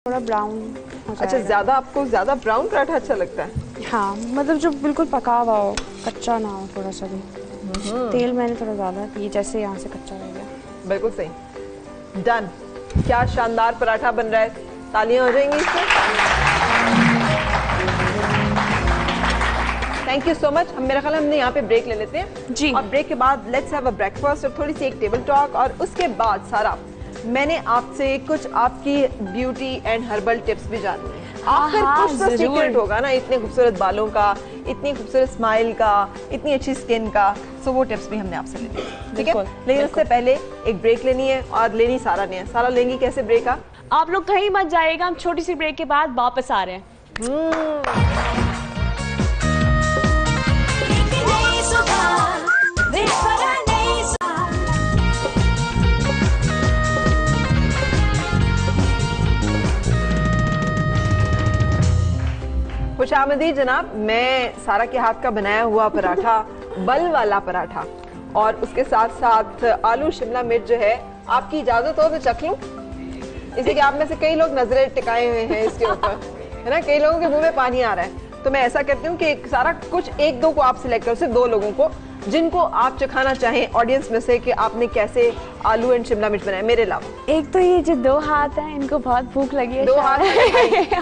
Speaker 3: थोड़ा ब्राउन हो
Speaker 2: अच्छा,
Speaker 3: जाएगा।
Speaker 2: आपको ज्यादा ब्राउन पराठा अच्छा लगता है?
Speaker 3: हाँ, मतलब जो बिल्कुल पका हुआ हो, कच्चा ना हो थोड़ा सा भी। तेल मैंने थोड़ा ज़्यादा दिया, जैसे यहाँ से कच्चा रह गया।
Speaker 2: बिल्कुल सही। डन। क्या शानदार पराठा बन रहा है। तालियां हो जाएंगी इससे। Thank you so much. मेरा ख्याल हमने यहाँ पे ब्रेक ले लेते हैं
Speaker 3: जी।
Speaker 2: और ब्रेक के बाद लेट्स हैव अ ब्रेकफास्ट और थोड़ी सी एक टेबल टॉक और उसके बाद सारा मैंने आपसे कुछ आपकी ब्यूटी एंड हर्बल टिप्स भी जानने हैं। आखिर
Speaker 3: हाँ,
Speaker 2: कुछ तो
Speaker 3: जरूर।
Speaker 2: सीक्रेट होगा ना, इतने खूबसूरत बालों का, इतनी खूबसूरत स्माइल का, इतनी अच्छी स्किन का। सो वो टिप्स भी हमने आपसे लेने हैं, ठीक है?
Speaker 3: बिल्कुल,
Speaker 2: लेकिन उससे पहले एक ब्रेक लेनी है, और लेनी सारा ने है। सारा लेंगी कैसे ब्रेक
Speaker 3: आप लोग कहीं मत जाइएगा, हम छोटी सी ब्रेक के बाद वापस आ रहे हैं।
Speaker 1: एक नई सुबह, देश भरा नई सुबह।
Speaker 2: खुशामदीद जनाब। मैं सारा के हाथ का बनाया हुआ पराठा, बल वाला पराठा, और उसके साथ साथ आलू शिमला मिर्च जो है, आपकी इजाजत हो तो चख लूं? इसे कि आप में से कई लोग नजरें टिकाए हुए हैं इसके ऊपर, है ना, कई लोगों के मुंह में पानी आ रहा है। तो मैं ऐसा करती हूँ कि सारा कुछ एक दो को आप सिलेक्ट करो, सिर्फ 2 लोगों को, जिनको आप चखाना चाहें ऑडियंस में से कि आपने कैसे आलू एंड शिमला मिर्च बनाए, मेरे अलावा।
Speaker 3: एक तो ये जो 2 हाथ हैं, इनको बहुत भूख लगी है
Speaker 2: 2 हाथ
Speaker 3: शायद।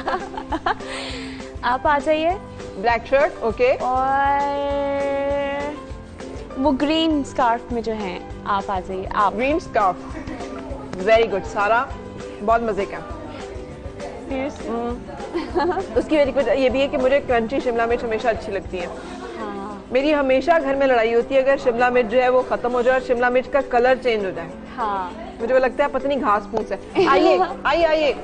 Speaker 3: आप आ जाइए।
Speaker 2: Black shirt, okay.
Speaker 3: और वो ग्रीन स्कार्फ में जो हैं, आप आ जाइए। आप
Speaker 2: ग्रीन स्कार्फ, वेरी गुड। सारा बहुत मजे का। उसकी वजह ये भी है कि मुझे क्रंची शिमला मिर्च हमेशा अच्छी लगती है।
Speaker 3: हाँ
Speaker 2: मेरी हमेशा घर में लड़ाई होती है अगर शिमला मिर्च जो है वो खत्म हो जाए और शिमला मिर्च का कलर चेंज हो जाए।
Speaker 3: हाँ
Speaker 2: मुझे वो लगता है पता नहीं घास फूस है। आइए आइए आइए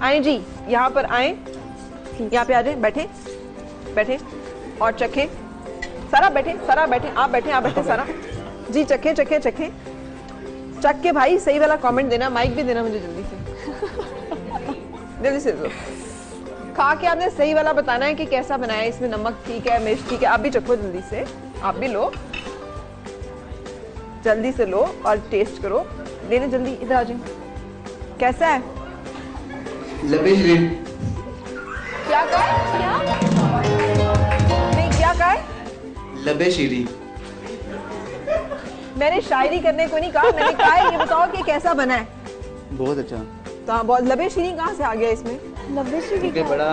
Speaker 2: आए जी, यहाँ पर आए, यहाँ पे आ जाए, बैठे बैठे और चखें। सारा बैठे, सारा बैठे, आप बैठे, आप बैठे सारा जी, चखें चखें चखें, चख के भाई सही वाला कमेंट देना, माइक भी देना मुझे जल्दी से। जल्दी से दो। खा के आपने सही वाला बताना है कि कैसा बनाया, इसमें नमक ठीक है, मिर्च ठीक है। आप भी चखो जल्दी से, आप भी लो, जल्दी से लो और टेस्ट करो। लेने जल्दी, इधर आ जाए। कैसा है?
Speaker 4: लबेश
Speaker 2: क्या कहा है? क्या नहीं, क्या कहा है?
Speaker 4: लबे शीरी।
Speaker 2: मैंने शायरी करने को नहीं कहा, मैंने कहा है ये बताओ कि कैसा बना है।
Speaker 5: बहुत अच्छा।
Speaker 2: तो हाँ, बहुत लबे शीरी कहाँ से आ गया इसमें?
Speaker 5: क्योंकि बड़ा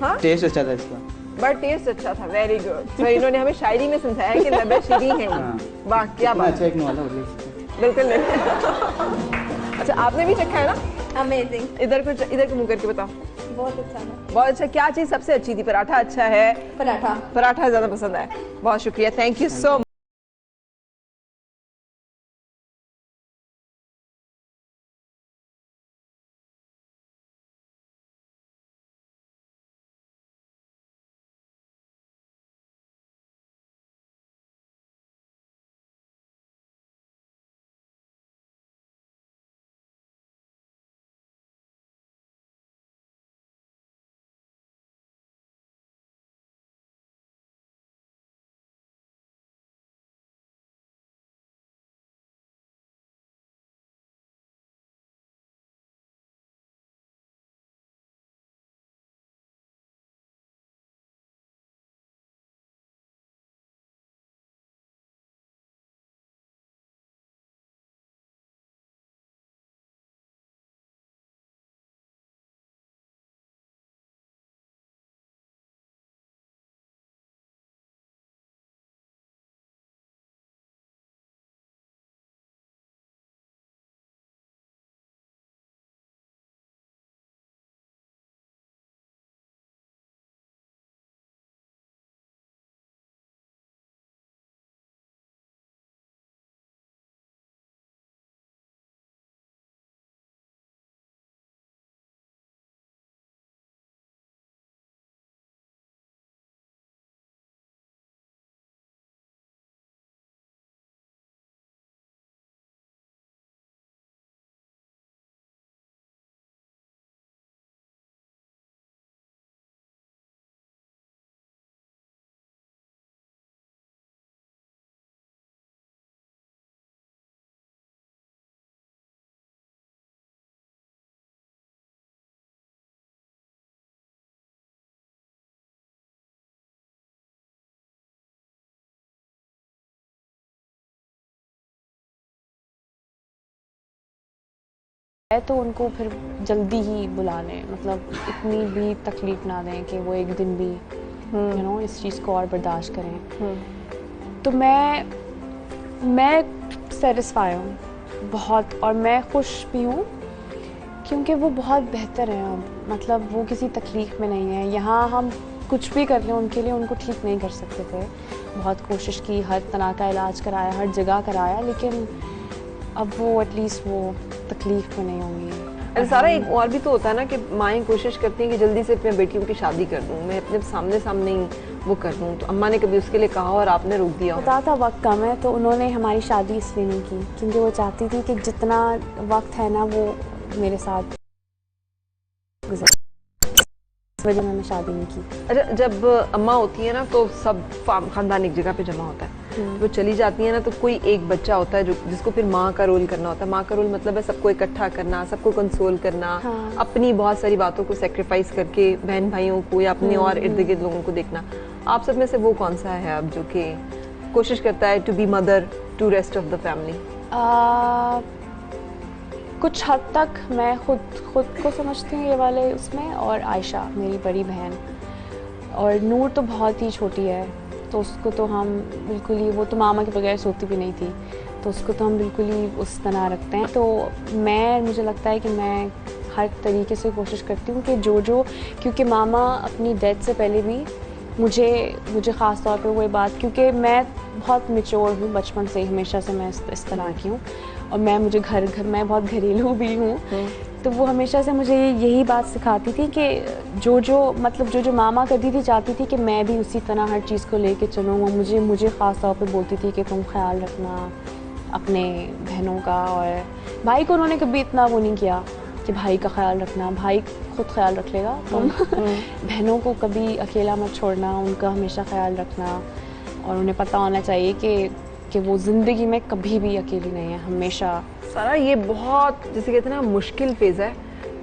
Speaker 2: हाँ,
Speaker 5: टेस्ट अच्छा था इसका।
Speaker 2: बट टेस्ट अच्छा था, वेरी गुड। तो इन्होंने हमें शायरी में समझाया कि लबे शीरी है।
Speaker 5: हाँ।
Speaker 2: वाह क्या
Speaker 5: इतना
Speaker 2: बात
Speaker 5: अच्छा
Speaker 2: है।
Speaker 5: एक वाला बोलिए।
Speaker 2: बिल्कुल नहीं। अच्छा, आपने भी चखा है ना?
Speaker 6: अमेजिंग,
Speaker 2: इधर को, इधर को मुंह करके बताओ।
Speaker 6: बहुत अच्छा था।
Speaker 2: बहुत अच्छा। क्या चीज सबसे अच्छी थी? पराठा अच्छा है?
Speaker 6: पराठा।
Speaker 2: पराठा ज्यादा पसंद है। बहुत शुक्रिया, थैंक यू सो मच।
Speaker 3: तो उनको फिर जल्दी ही बुला लें, मतलब इतनी भी तकलीफ ना दें कि वो एक दिन भी यू नो इस चीज़ को और बर्दाश्त करें। तो मैं सेटिस्फाई हूँ बहुत, और मैं खुश भी हूँ क्योंकि वो बहुत बेहतर है अब, मतलब वो किसी तकलीफ़ में नहीं है। यहाँ हम कुछ भी कर लें उनके लिए, उनको ठीक नहीं कर सकते थे। बहुत कोशिश की, हर तरह का इलाज कराया, हर जगह कराया, लेकिन अब वो एटलीस्ट वो तकलीफ़ में नहीं होंगी।
Speaker 2: अरे सारा एक और भी तो होता है ना कि माएँ कोशिश करती हैं कि जल्दी से अपने बेटियों की शादी कर दूँ, मैं अपने सामने ही वो कर दूँ। तो अम्मा ने कभी उसके लिए कहा और आपने रोक दिया?
Speaker 3: पता था वक्त कम है, तो उन्होंने हमारी शादी इसलिए नहीं की क्योंकि वो चाहती थी कि जितना वक्त है ना वो मेरे साथ गुजरे, इस वजह मैंने शादी नहीं की।
Speaker 2: अच्छा, जब अम्मा होती है ना तो सब खानदान एक जगह पे जमा होता है। वो चली जाती है ना तो कोई एक बच्चा होता है जो जिसको फिर माँ का रोल करना होता है। माँ का रोल मतलब है सबको इकट्ठा करना, सबको कंसोल करना,
Speaker 3: हाँ।
Speaker 2: अपनी बहुत सारी बातों को सेक्रीफाइस करके बहन भाइयों को या अपने और इर्द गिर्द लोगों को देखना। आप सब में से वो कौन सा है अब जो कि कोशिश करता है to be mother to rest of the family?
Speaker 3: कुछ हद तक मैं खुद को समझती हूँ ये वाले उसमें, और आयशा मेरी बड़ी बहन, और नूर तो बहुत ही छोटी है तो उसको तो हम बिल्कुल ही, वो तो मामा के बगैर सोती भी नहीं थी, तो उसको तो हम बिल्कुल ही उस तरह रखते हैं। तो मुझे लगता है कि मैं हर तरीके से कोशिश करती हूँ कि जो क्योंकि मामा अपनी डेथ से पहले भी मुझे ख़ास तौर पे वो बात, क्योंकि मैं बहुत मैच्योर हूँ बचपन से, हमेशा से मैं इस तरह की हूँ, और मैं बहुत घरेलू भी हूँ, तो वो हमेशा से मुझे यही बात सिखाती थी कि जो मामा कभी भी चाहती थी कि मैं भी उसी तरह हर चीज़ को लेके चलूँ। वो मुझे ख़ास तौर पे बोलती थी कि तुम ख्याल रखना अपने बहनों का, और भाई को उन्होंने कभी इतना वो नहीं किया कि भाई का ख्याल रखना, भाई खुद ख्याल रख लेगा, तुम बहनों को कभी अकेला मत छोड़ना, उनका हमेशा ख्याल रखना, और उन्हें पता होना चाहिए कि वो ज़िंदगी में कभी भी अकेली नहीं है, हमेशा।
Speaker 2: सारा ये बहुत, जैसे कहते हैं ना, मुश्किल फेज़ है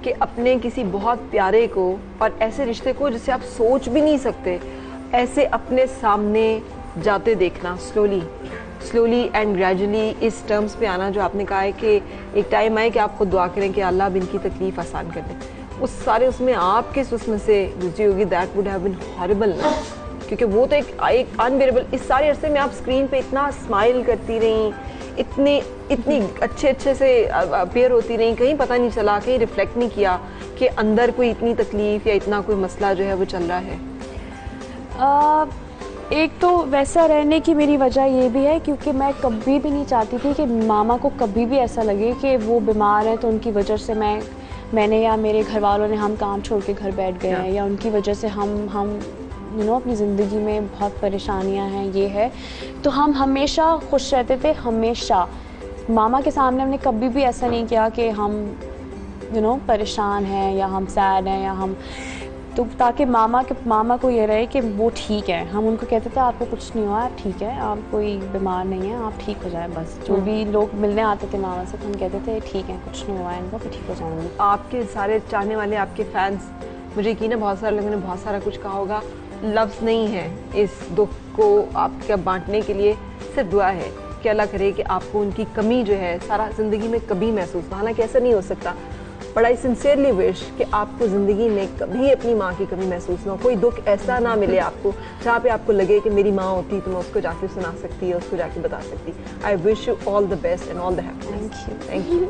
Speaker 2: कि अपने किसी बहुत प्यारे को और ऐसे रिश्ते को जिसे आप सोच भी नहीं सकते, ऐसे अपने सामने जाते देखना, स्लोली एंड ग्रेजुअली इस टर्म्स पे आना जो आपने कहा है कि एक टाइम आए कि आप खुद दुआ करें कि अल्लाह अब इनकी तकलीफ़ आसान कर दे। उस सारे उसमें आपके उसमें से गुजरी होगी, that would have been horrible ना, क्योंकि वो तो एक अनबेरेबल। इस सारे अरसे में आप स्क्रीन पे इतना स्माइल करती रहीं, इतनी अच्छे से अपीयर होती रहीं, कहीं पता नहीं चला, कहीं रिफ्लेक्ट नहीं किया कि अंदर कोई इतनी तकलीफ़ या इतना कोई मसला जो है वो चल रहा है।
Speaker 3: एक तो वैसा रहने की मेरी वजह ये भी है क्योंकि मैं कभी भी नहीं चाहती थी कि मामा को कभी भी ऐसा लगे कि वो बीमार है तो उनकी वजह से मैंने या मेरे घर वालों ने हम काम छोड़ के घर बैठ गए हैं, या उनकी वजह से हम अपनी ज़िंदगी में बहुत परेशानियां हैं, ये है। तो हम हमेशा खुश रहते थे, हमेशा। मामा के सामने हमने कभी भी ऐसा नहीं किया कि हम परेशान हैं या हम सैड हैं या हम, तो ताकि मामा को ये रहे कि वो ठीक है। हम उनको कहते थे आपको कुछ नहीं हुआ, आप ठीक है, आप कोई बीमार नहीं है, आप ठीक हो जाए बस। जो भी लोग मिलने आते थे मामा से तो हम कहते थे ठीक है, कुछ नहीं हुआ इनको, फिर ठीक हो जाएंगे।
Speaker 2: आपके सारे चाहने वाले, आपके फैंस, मुझे यकीन है बहुत सारे लोगों ने बहुत सारा कुछ कहा होगा। लफ्ज़ नहीं है इस दुख को आपके बांटने के लिए, सिर्फ दुआ है कि अल्लाह करे कि आपको उनकी कमी जो है सारा ज़िंदगी में कभी महसूस ना, हालांकि ऐसा नहीं हो सकता, बट आई सिंसियरली विश कि आपको ज़िंदगी में कभी अपनी माँ की कमी महसूस ना हो, कोई दुख ऐसा ना मिले आपको जहाँ पे आपको लगे कि मेरी माँ होती तो मैं उसको जाके सुना सकती है, उसको जाके बता सकती। I wish you all the best and all the happiness. Thank you.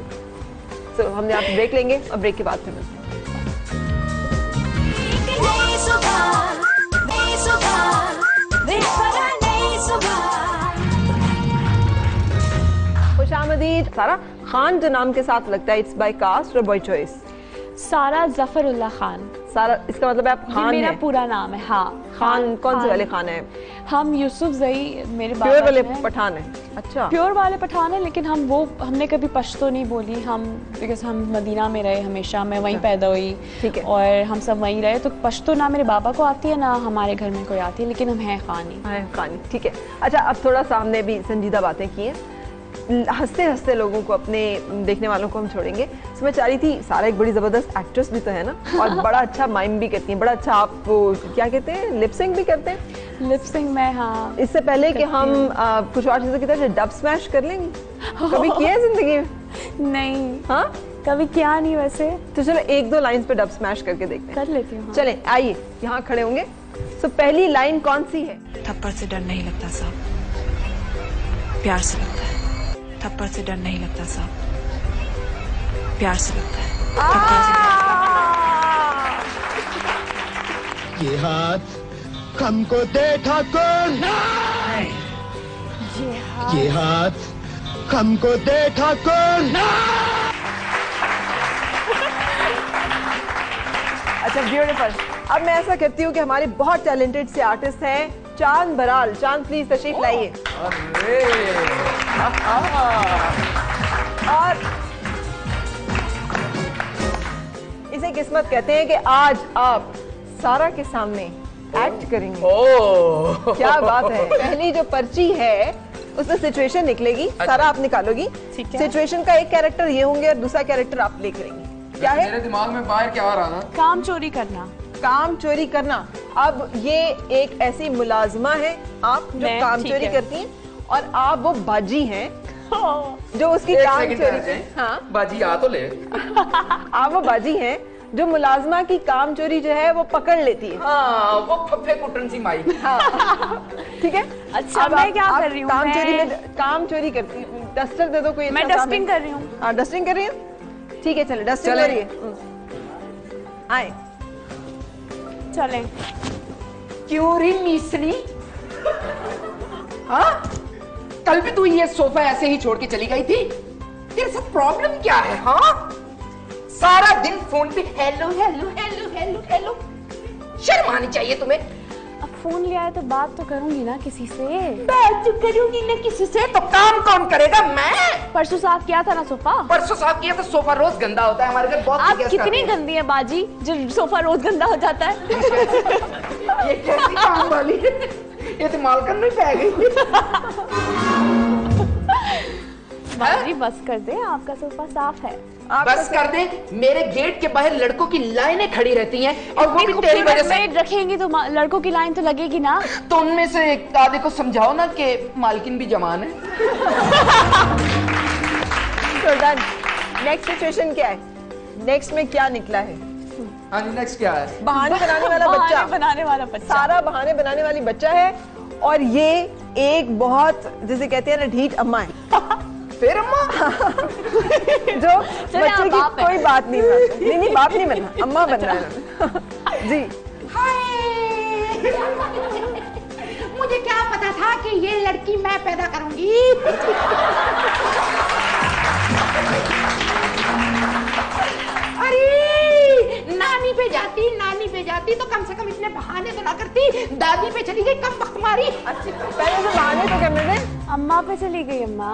Speaker 2: So हमने आप ब्रेक लेंगे और ब्रेक के बाद फिर मिलते हैं। खुशामदीद। सारा खान जो नाम के साथ लगता है, इट्स बाय कास्ट और बाय चॉइस?
Speaker 3: सारा जफरुल्लाह खान।
Speaker 2: सारा इसका मतलब है आप खान
Speaker 3: मेरा
Speaker 2: है?
Speaker 3: पूरा नाम है। हाँ।
Speaker 2: खान कौन से वाले खान है?
Speaker 3: हम यूसुफ जई, मेरे
Speaker 2: प्योर
Speaker 3: बाबा
Speaker 2: वाले
Speaker 3: जो हैं,
Speaker 2: पठान है? अच्छा,
Speaker 3: प्योर वाले पठान है, लेकिन हमने कभी पश्तो नहीं बोली, हम बिकॉज हम मदीना में रहे हमेशा, मैं वहीं पैदा हुई,
Speaker 2: ठीक है,
Speaker 3: और हम सब वहीं रहे, तो पश्तो ना मेरे बाबा को आती है ना हमारे घर में कोई आती है, लेकिन हम हैं खानी।
Speaker 2: खानी, ठीक है। अच्छा, अब थोड़ा सा हमने भी संजीदा बातें की हैं, हंसते हंसते लोगों को, अपने देखने वालों को हम छोड़ेंगे। तो मैं चाह रही थी, सारा एक बड़ी ज़बरदस्त एक्ट्रेस भी तो है ना, और बड़ा अच्छा माइम भी करती हैं, बड़ा अच्छा, आप क्या कहते हैं, लिप सिंक भी करते हैं?
Speaker 3: लिप सिंक में, हाँ।
Speaker 2: इससे पहले कि हम कुछ और चीज़ों की तरह डब स्मैश कर लेंगे, कभी किया है जिंदगी में?
Speaker 3: नहीं।
Speaker 2: हाँ,
Speaker 3: कभी क्या नहीं वैसे।
Speaker 2: तो चलो एक दो लाइंस पे डब स्मैश करके देखते हैं।
Speaker 3: कर लेती हूँ।
Speaker 2: चलें, आइए यहाँ खड़े होंगे। तो पहली लाइन कौन सी है?
Speaker 6: थप्पड़ से डर नहीं लगता साहब, प्यार से लगता है।
Speaker 1: थप्पड़ से डर नहीं लगता साहब, प्यार से लगता है।
Speaker 6: ये हाथ हमको दे ठाकुर, ये हाथ हमको दे ठाकुर।
Speaker 2: अच्छा, ब्यूटीफुल। अब मैं ऐसा करती हूँ कि हमारे बहुत टैलेंटेड से आर्टिस्ट हैं, चांद बराल। चांद प्लीज तशरीफ लाइए। और इसे किस्मत कहते हैं कि आज आप सारा के सामने एक्ट करेंगे। क्या बात है। पहली जो पर्ची है उसमें सिचुएशन निकलेगी। सारा आप निकालोगी। सिचुएशन का एक कैरेक्टर ये होंगे और दूसरा कैरेक्टर आप प्ले करेंगी। क्या है?
Speaker 4: मेरे दिमाग में बाहर क्या आ रहा था?
Speaker 3: काम चोरी करना।
Speaker 2: काम चोरी करना। अब ये एक ऐसी मुलाजमा है आप जो काम चोरी करती हैं, और आप वो बाजी हैं जो उसकी काम चोरी। हाँ,
Speaker 4: बाजी आ तो ले।
Speaker 2: आप वो बाजी हैं जो मुलाजमा की काम चोरी जो है वो पकड़ लेती है।
Speaker 4: हाँ, वो फफे कुटन सी माई।
Speaker 2: हाँ, ठीक है।
Speaker 3: अच्छा,
Speaker 2: अब
Speaker 3: मैं क्या
Speaker 2: आप
Speaker 3: कर रही हूँ?
Speaker 2: काम चोरी में काम चोरी करती। डस्टर दे दो कोई।
Speaker 3: मैं डस्टिंग कर रही हूँ।
Speaker 2: हाँ, डस्टिंग कर रही हूँ। ठीक है, चलो डस्टिंग
Speaker 4: चलें।
Speaker 2: करिए। आए।
Speaker 3: चलें।
Speaker 4: क्यों री मिसनी? हाँ, कल भी तू ये सोफा ऐसे ही छोड़ के चली गई थी। तेरे साथ प्रॉब्लम क्या है? हाँ, सारा दिन फोन पे hello hello hello hello hello. शर्म आनी चाहिए तुम्हें।
Speaker 3: अब फोन लिया है तो बात तो करूंगी ना किसी से।
Speaker 4: बात तो करूंगी ना किसी से, तो काम कौन करेगा? मैं।
Speaker 3: परसों साफ किया था ना सोफा।
Speaker 4: परसों साफ किया तो सोफा रोज गंदा होता है हमारे घर। बहुत
Speaker 3: आप
Speaker 4: गेस्ट
Speaker 3: कितनी
Speaker 4: आते हैं।
Speaker 3: गंदी है बाजी जो सोफा रोज गंदा हो जाता है।
Speaker 4: ये कैसी काम वाली है? ये तो मालकन में पै गई।
Speaker 3: बाजी बस कर दे, आपका सोफा साफ है।
Speaker 4: बस कर दे। मेरे गेट के बाहर लड़कों की लाइनें खड़ी रहती हैं, और वो भी तेरी वजह से।
Speaker 3: रखेंगी तो लड़कों की लाइन तो लगेगी ना।
Speaker 4: तो उनमें से एक आधे को समझाओ ना कि मालकिन भी जवान है।
Speaker 2: तो डन। नेक्स्ट सिचुएशन क्या है? नेक्स्ट में क्या निकला है?
Speaker 4: हाँ जी, नेक्स्ट क्या है?
Speaker 2: बहाने बनाने वाला बच्चा।
Speaker 3: बहाने बनाने वाला बच्चा।
Speaker 2: सारा बहाने बनाने वाली बच्चा है, और ये एक बहुत जिसे कहते हैं ना ढीठ अम्मा है।
Speaker 4: फिर अम्मा
Speaker 2: जो बच्चे की कोई बात नहीं मानती। नहीं, बाप नहीं बनना, अम्मा बनना है जी।
Speaker 7: मुझे क्या पता था कि ये लड़की मैं पैदा करूंगी। अरे नानी पे जाती तो कम से कम इतने बहाने तो ना करती। दादी पे चली गई, कम वक्त मारी।
Speaker 2: पहले तो बहाने तो करने दे।
Speaker 3: अम्मा पे चली गई। अम्मा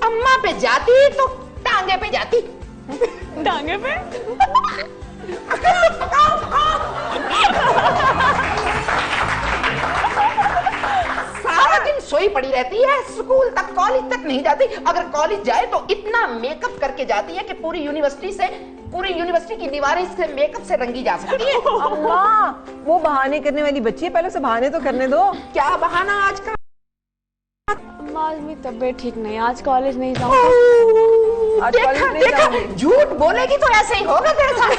Speaker 7: अम्मा पे जाती तो टांगे पे जाती।
Speaker 3: टांगे पे।
Speaker 7: सारा दिन सोई पड़ी रहती है, स्कूल तक कॉलेज तक नहीं जाती। अगर कॉलेज जाए तो इतना मेकअप करके जाती है कि पूरी यूनिवर्सिटी की दीवारें इससे मेकअप से रंगी जा सकती है।
Speaker 2: अम्मा, वो बहाने करने वाली बच्ची है, पहले उसे बहाने तो करने दो।
Speaker 7: क्या बहाना आज का?
Speaker 3: अम्मा आज मेरी तबीयत ठीक नहीं, आज कॉलेज नहीं जाऊंगी।
Speaker 2: आज कॉलेज नहीं जाऊंगी।
Speaker 7: झूठ बोलेगी तो ऐसे ही होगा तेरे साथ।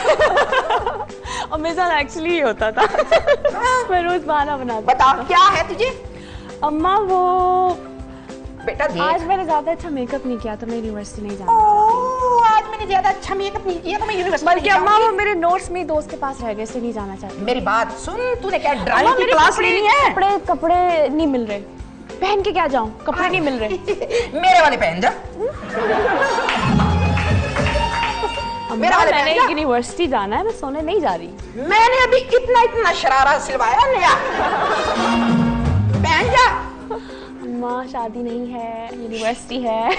Speaker 3: और मेरे साथ एक्चुअली ही होता था। मैं रोज बहाना बनाती।
Speaker 7: बता क्या है तुझे?
Speaker 3: अम्मा वो
Speaker 7: बेटा देख।
Speaker 3: आज मैंने ज्यादा अच्छा मेकअप नहीं किया तो मैं यूनिवर्सिटी नहीं जाना
Speaker 7: ओह, आज मैंने ज्यादा अच्छा मेकअप नहीं किया तो मैं यूनिवर्सिटी
Speaker 3: बल्कि अम्मा वो मेरे नोट्स में दोस्त के पास रह गए, इसलिए नहीं जाना चाहती।
Speaker 7: मेरी बात सुन, तूने क्या
Speaker 3: अम्मा,
Speaker 7: ड्राइंग की
Speaker 3: मेरे
Speaker 7: क्लास लेनी है?
Speaker 3: कपड़े नहीं मिल रहे, पहन के क्या जाऊं? कपड़े नहीं मिल रहे।
Speaker 7: मेरे वाले पहन जा। मेरा वाले
Speaker 3: मैंने
Speaker 7: पहन जा।
Speaker 3: यूनिवर्सिटी जाना है, मैं सोने नहीं जा रही।
Speaker 7: मैंने अभी इतना शरारा सिलवाया नया। पहन जा।
Speaker 3: अम्मा शादी नहीं है, यूनिवर्सिटी है।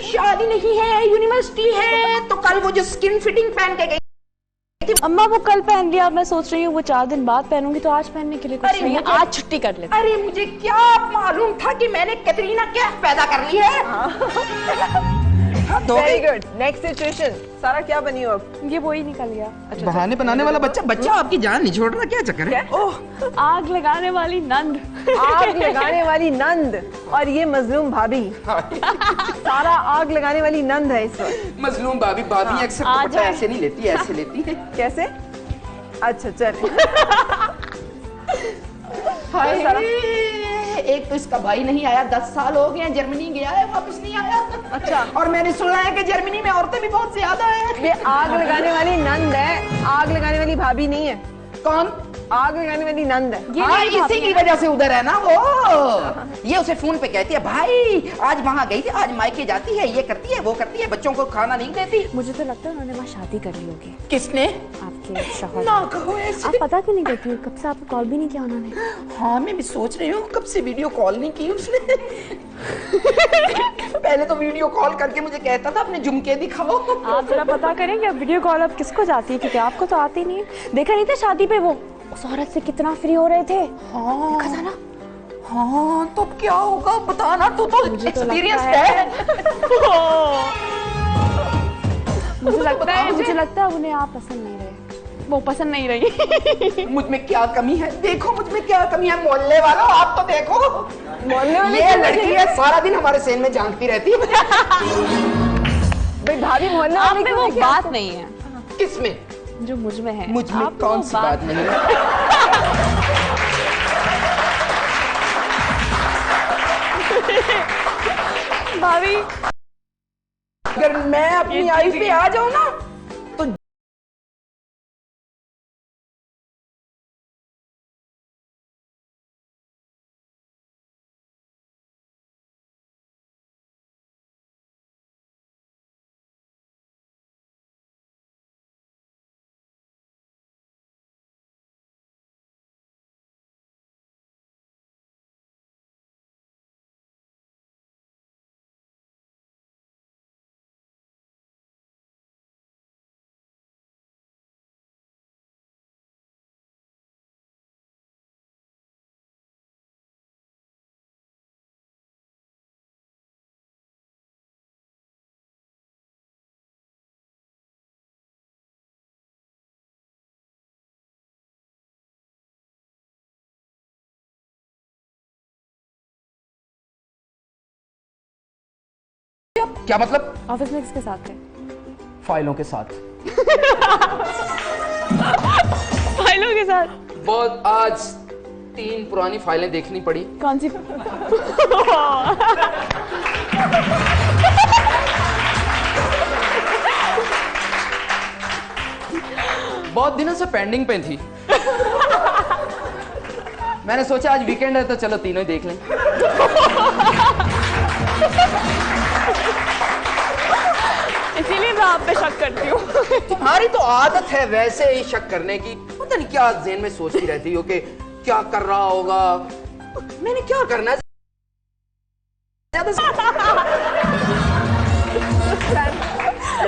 Speaker 7: शादी नहीं है, यूनिवर्सिटी है, तो कल वो जो स्किन फिटिंग पहन के गई।
Speaker 3: अम्मा वो कल पहन लिया, मैं सोच रही हूँ वो 4 दिन बाद पहनूंगी, तो आज पहनने के लिए कुछ
Speaker 7: अरे
Speaker 3: नहीं है,
Speaker 7: मुझे-
Speaker 3: आज छुट्टी कर लेते।
Speaker 7: अरे मुझे क्या मालूम था कि मैंने कैटरीना कैफ पैदा कर ली है।
Speaker 2: Very good. Next situation. सारा क्या बनी हो अब?
Speaker 3: ये वो ही निकल गया।
Speaker 4: बहाने बनाने वाला बच्चा आपकी जान नहीं छोड़ रहा, क्या चक्कर है?
Speaker 2: ओह,
Speaker 3: आग लगाने वाली नंद।
Speaker 2: आग लगाने वाली नंद, और ये मजलूम भाभी। सारा आग लगाने वाली नंद है इस वक्त।
Speaker 4: मजलूम भाभी एक्सेप्ट
Speaker 3: आ
Speaker 4: दुपट्टा
Speaker 3: जाए।
Speaker 4: ऐसे नहीं लेती, ऐसे लेती है।
Speaker 2: कैसे? अच्छा, चल।
Speaker 7: हाय, एक तो इसका भाई नहीं आया, 10 साल हो गए, जर्मनी गया है, वापस नहीं आया।
Speaker 2: अच्छा।
Speaker 7: और मैंने सुना है कि जर्मनी में औरतें भी बहुत ज्यादा हैं।
Speaker 2: ये आग लगाने वाली नंद है, आग लगाने वाली भाभी नहीं है।
Speaker 7: कौन?
Speaker 2: आग लगाने वाली नंद है।
Speaker 7: हाँ, इसी की वजह से उधर है ना वो। ये उसे फोन पे कहती है, भाई आज वहाँ गई थी, आज मायके जाती है, ये करती है, वो करती है, बच्चों को खाना नहीं देती।
Speaker 3: मुझे तो लगता है उन्होंने वहाँ शादी कर ली होगी।
Speaker 7: किसने?
Speaker 3: आपके शौहर।
Speaker 7: ना कहो ऐसे।
Speaker 3: आप पता क्यों नहीं करती हो? कब से आपको कॉल भी नहीं किया उन्होंने?
Speaker 7: हाँ, मैं भी सोच रही हूँ कब से वीडियो कॉल नहीं की उसने। पहले तो वीडियो कॉल करके मुझे कहता था अपने झुमके दिखाओ।
Speaker 3: आप जरा पता करें कि वीडियो कॉल अब किसको जाती है, क्योंकि आपको तो आती नहीं है। देखा नहीं था शादी पे वो उस औरत से कितना फ्री हो रहे थे?
Speaker 7: हाँ।
Speaker 3: देखा था ना?
Speaker 7: हाँ, तो क्या होगा बताना, तू तो एक्सपीरियंस है।
Speaker 3: मुझे लगता है उन्हें आप पसंद नहीं रहे, वो पसंद नहीं रही।
Speaker 7: मुझ में क्या कमी है? देखो मुझ में क्या कमी है। मोहल्ले वालों आप तो देखो,
Speaker 2: मोहल्ले वाले
Speaker 7: ये लड़की है सारा दिन हमारे सेन में झांकती रहती है।
Speaker 2: भाई भाभी मोहल्ले
Speaker 3: आप
Speaker 2: वाले
Speaker 3: में
Speaker 2: क्यों
Speaker 3: वो
Speaker 2: नहीं
Speaker 3: बात नहीं है
Speaker 7: किसमें?
Speaker 3: जो मुझ में है।
Speaker 7: मुझ में
Speaker 3: आप
Speaker 7: कौन
Speaker 3: वो
Speaker 7: सी बात नहीं है?
Speaker 3: भाभी
Speaker 7: अगर मैं अपनी आई पे आ जाऊं ना तो क्या मतलब?
Speaker 3: ऑफिस में किसके साथ थे?
Speaker 7: फाइलों के साथ।
Speaker 3: फाइलों के साथ?
Speaker 7: बहुत आज 3 पुरानी फाइलें देखनी पड़ी।
Speaker 3: कौन सी?
Speaker 7: बहुत दिनों से पेंडिंग पे थी। मैंने सोचा आज वीकेंड है तो चलो तीनों ही देख लें।
Speaker 3: इसीलिए मैं आप पे शक करती हूँ।
Speaker 7: तुम्हारी तो आदत है वैसे ही शक करने की। पता नहीं क्या ज़हन में सोचती रहती हो कि क्या कर रहा होगा। मैंने क्या करना है?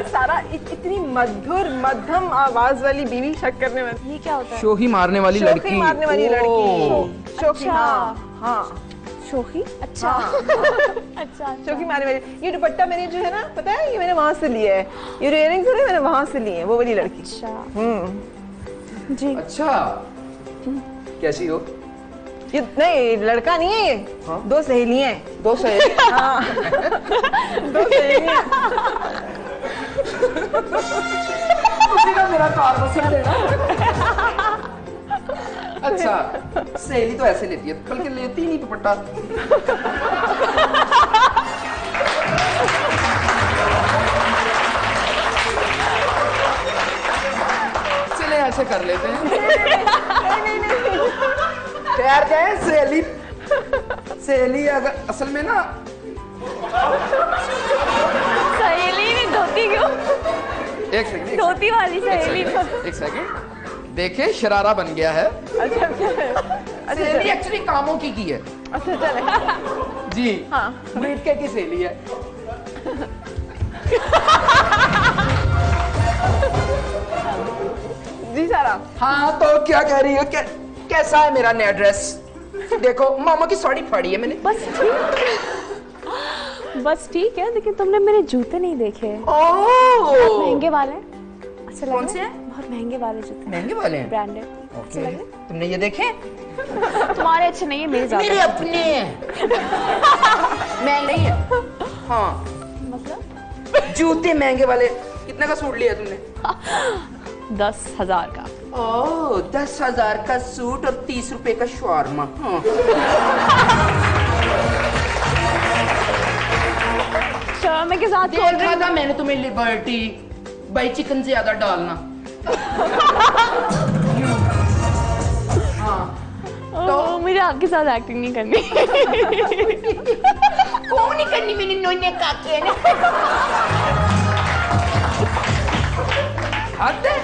Speaker 2: सारा इतनी मधुर मध्यम आवाज वाली बीवी शक करने वाली।
Speaker 3: ये क्या होता है?
Speaker 7: शोही मारने वाली लड़की।
Speaker 2: शोखी मारने वाली लड़की। शोखी, हाँ हाँ
Speaker 3: शोखी। अच्छा। अच्छा
Speaker 2: शोखी मारने वाली। ये दुपट्टा मैंने जो है ना, पता है, ये मैंने वहां से लिया है। ये इयररिंग्स है मैंने वहां से लिए हैं, वो वाली लड़की।
Speaker 3: अच्छा। जी।
Speaker 7: अच्छा, कैसी हो?
Speaker 2: ये नहीं, लड़का नहीं है ये।
Speaker 7: हाँ?
Speaker 2: 2 सहेलियां हैं।
Speaker 7: 2 सहेली?
Speaker 2: हाँ। 2 सहेलियां।
Speaker 7: उसी का मेरा कार बसा देना। अच्छा, सहेली तो ऐसे लेती है, बल्कि लेती ही नहीं दुपट्टा। चले ऐसे कर लेते हैं। ठहर जाए। सहेली अगर असल में ना
Speaker 3: सहेली ने धोती क्यों?
Speaker 7: एक सेकंड,
Speaker 3: धोती वाली सहेली।
Speaker 7: एक सेकंड देखे, शरारा बन गया है।
Speaker 2: अच्छा क्या है? अच्छा
Speaker 7: सहेली एक्चुअली कामों की है।
Speaker 2: अच्छा चले।
Speaker 7: जी
Speaker 2: हाँ।
Speaker 7: बैठ की सहेली है।
Speaker 2: जी सारा।
Speaker 7: हाँ तो क्या कह रही हो? कैसा है मेरा नया ड्रेस? देखो मामा की साड़ी फाड़ी है मैंने।
Speaker 3: बस ठीक है, लेकिन तुमने मेरे जूते नहीं देखे।
Speaker 7: ओह,
Speaker 3: बहुत महंगे वाले हैं। अच्छे लग
Speaker 7: कौन
Speaker 3: रहे
Speaker 7: से
Speaker 3: हैं?
Speaker 7: हैं?
Speaker 3: बहुत महंगे वाले जूते।
Speaker 7: महंगे वाले हैं?
Speaker 3: ब्रांडेड। अच्छे लग रहे हैं?
Speaker 7: तुमने ये देखे?
Speaker 3: तुम्हारे अच्छे नहीं है, मेरे
Speaker 7: मेरे
Speaker 3: ज्यादा।
Speaker 7: अपने हैं। महंगे नहीं है। हाँ,
Speaker 3: मतलब
Speaker 7: जूते महंगे वाले। कितने का सूट लिया तुमने?
Speaker 3: 10,000 का।
Speaker 7: ओह, 10,000 का सूट और 30 रुपए का शवारमा। हाँ।
Speaker 3: शर्मा के साथ
Speaker 7: देखा था मैंने तुम्हें लिबर्टी भाई चिकन से ज्यादा डालना। हाँ।
Speaker 3: तो मुझे आपके साथ एक्टिंग नहीं करनी।
Speaker 7: कौन नहीं करनी मैंने नोने काके ने। हद है।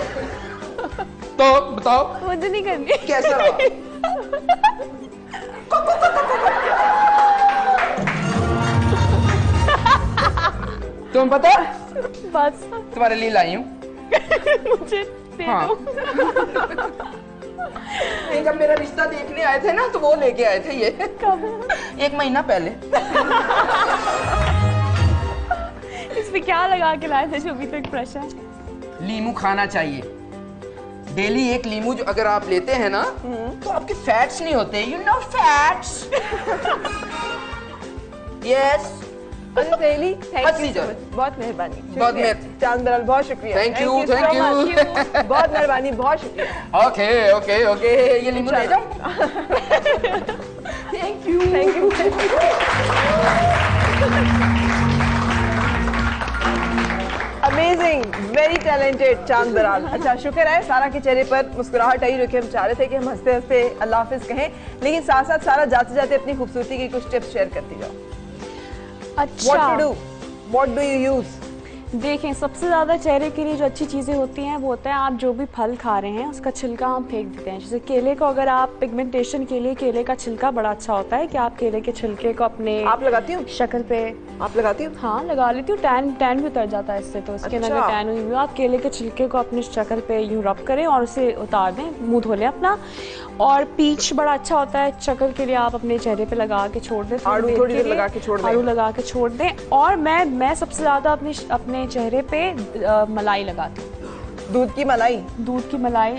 Speaker 7: तो बताओ
Speaker 3: मुझे नहीं करनी।
Speaker 7: कैसा रहा? तुम पता
Speaker 3: बस
Speaker 7: तुम्हारे लिए लाई हूँ।
Speaker 3: मुझे दे
Speaker 7: हाँ।
Speaker 3: दो।
Speaker 7: नहीं, जब मेरा रिश्ता देखने आए थे ना तो वो लेके आए थे ये।
Speaker 3: कब?
Speaker 7: 1 महीना पहले।
Speaker 3: इसमें क्या लगा के लाए थे जो अभी तक फ्रेश है?
Speaker 7: लीमू खाना चाहिए डेली। एक लीमू जो अगर आप लेते हैं ना तो आपके फैट्स नहीं होते। You know fats. यस।
Speaker 2: अरे सहेली, थैंक
Speaker 7: हंसी
Speaker 2: यू
Speaker 7: जाओ।
Speaker 2: बहुत मेहरबानी।
Speaker 7: बहुत
Speaker 2: शुक्रिया। चांद बहरहाल बहुत शुक्रिया।
Speaker 7: Thank you,
Speaker 2: so
Speaker 7: thank you.
Speaker 2: much. बहुत मेहरबानी, बहुत शुक्रिया।
Speaker 7: ओके ओके ओके, ये लीमू ले जाओ। Thank you
Speaker 2: thank you. Amazing, very talented चांद बहरहाल। अच्छा, शुक्र है सारा के चेहरे पर मुस्कुराहट आई, जो कि हम चाह रहे थे कि हम हंसते हंसते अल्लाह हाफिज कहें, लेकिन साथ साथ सारा जाते जाते अपनी खूबसूरती की कुछ टिप्स शेयर करती जाओ।
Speaker 3: अच्छा,
Speaker 2: What to do? What do you use?
Speaker 3: देखें, सबसे ज़्यादा चेहरे के लिए जो अच्छी चीज़ें होती हैं वो होता है आप जो भी फल खा रहे हैं उसका छिलका हम फेंक देते हैं। जैसे केले को, अगर आप पिगमेंटेशन के लिए केले का छिलका बड़ा अच्छा होता है कि आप केले के छिलके को अपने
Speaker 2: आप लगाती हो?
Speaker 3: शक्ल पे।
Speaker 2: आप लगाती हो?
Speaker 3: हाँ, लगा लेती हूँ। टैन भी उतर जाता है इससे। तो स्किन
Speaker 2: अच्छा।
Speaker 3: अगर टैन हुई हुई, आप केले के छिलके को अपनी शक्ल पे यूँ रब करें और उसे उतार दें, मुंह धो लें अपना। और पीच बड़ा अच्छा होता है शक्ल के लिए, आप अपने चेहरे पे लगा के छोड़ दें।
Speaker 2: आड़ू थोड़ी देर लगा के छोड़ दें।
Speaker 3: आड़ू लगा के छोड़ दें। और मैं सबसे ज़्यादा अपने चेहरे पे मलाई लगाती हूँ।
Speaker 2: दूध की मलाई?
Speaker 3: दूध की मलाई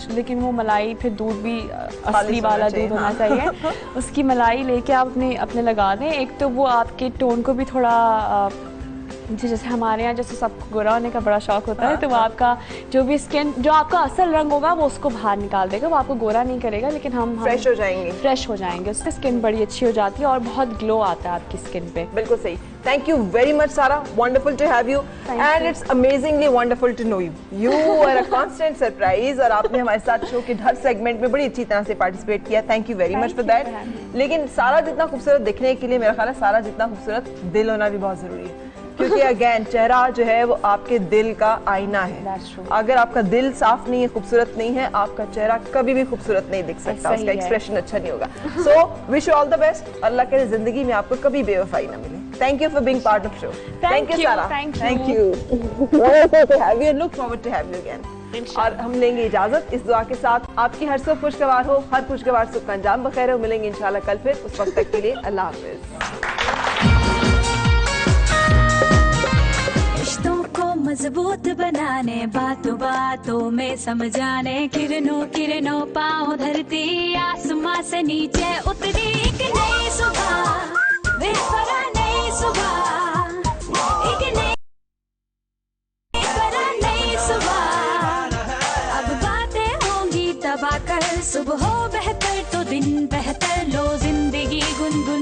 Speaker 3: लेकिन वो मलाई फिर दूध भी असली वाला दूध होना चाहिए। उसकी मलाई लेके आप अपने लगा दें। एक तो वो आपके टोन को भी थोड़ा जैसे हमारे यहाँ जैसे सबको गोरा होने का बड़ा शौक होता है, तो वो आपका जो भी स्किन, जो आपका असल रंग होगा वो उसको बाहर निकाल देगा। वो आपको गोरा नहीं करेगा, लेकिन हम
Speaker 2: फ्रेश हो जाएंगे।
Speaker 3: फ्रेश हो जाएंगे, उससे स्किन बड़ी अच्छी हो जाती है और बहुत ग्लो आता है आपकी स्किन पे।
Speaker 2: बिल्कुल सही। Thank you very much Sara, wonderful to have you and it's amazingly wonderful to know you. You are a constant surprise और आपने हमारे साथ शो के हर सेगमेंट में बड़ी अच्छी तरह से पार्टिसिपेट किया। Thank you very much for that. लेकिन सारा जितना खूबसूरत दिखने के लिए मेरा ख्याल है सारा जितना खूबसूरत दिल होना भी बहुत जरूरी है, क्योंकि अगेन चेहरा जो है वो आपके दिल का आईना है। अगर आपका दिल साफ नहीं है, खूबसूरत नहीं है, आपका चेहरा कभी भी खूबसूरत नहीं दिख सकता, उसका एक्सप्रेशन अच्छा नहीं होगा। So wish you all the best. Allah करे जिंदगी में आपको कभी बेवफाई ना मिले। Thank you for being part of show. Thank you Sara. Thank you. To have you, look forward to have you again. और हम लेंगे इजाजत इस दुआ के साथ, आपकी हर सुख खुशगवार हो, हर खुशगवार सुख का अंजाम बखैर हो। मिलेंगे इंशाल्लाह कल फिर, उस वक्त तक के लिए अल्लाह हाफिज।
Speaker 1: रिश्तों को मजबूत बनाने, बातों बातों में समझाने, किरणों किरणों पाँव धरती, आसमां से नीचे उतरी एक नई सुबह, बेपरा नई सुबह, एक नई सुबह। अब बातें होंगी तबाह कर, सुबह हो बेहतर तो दिन बेहतर, लो जिंदगी गुनगुन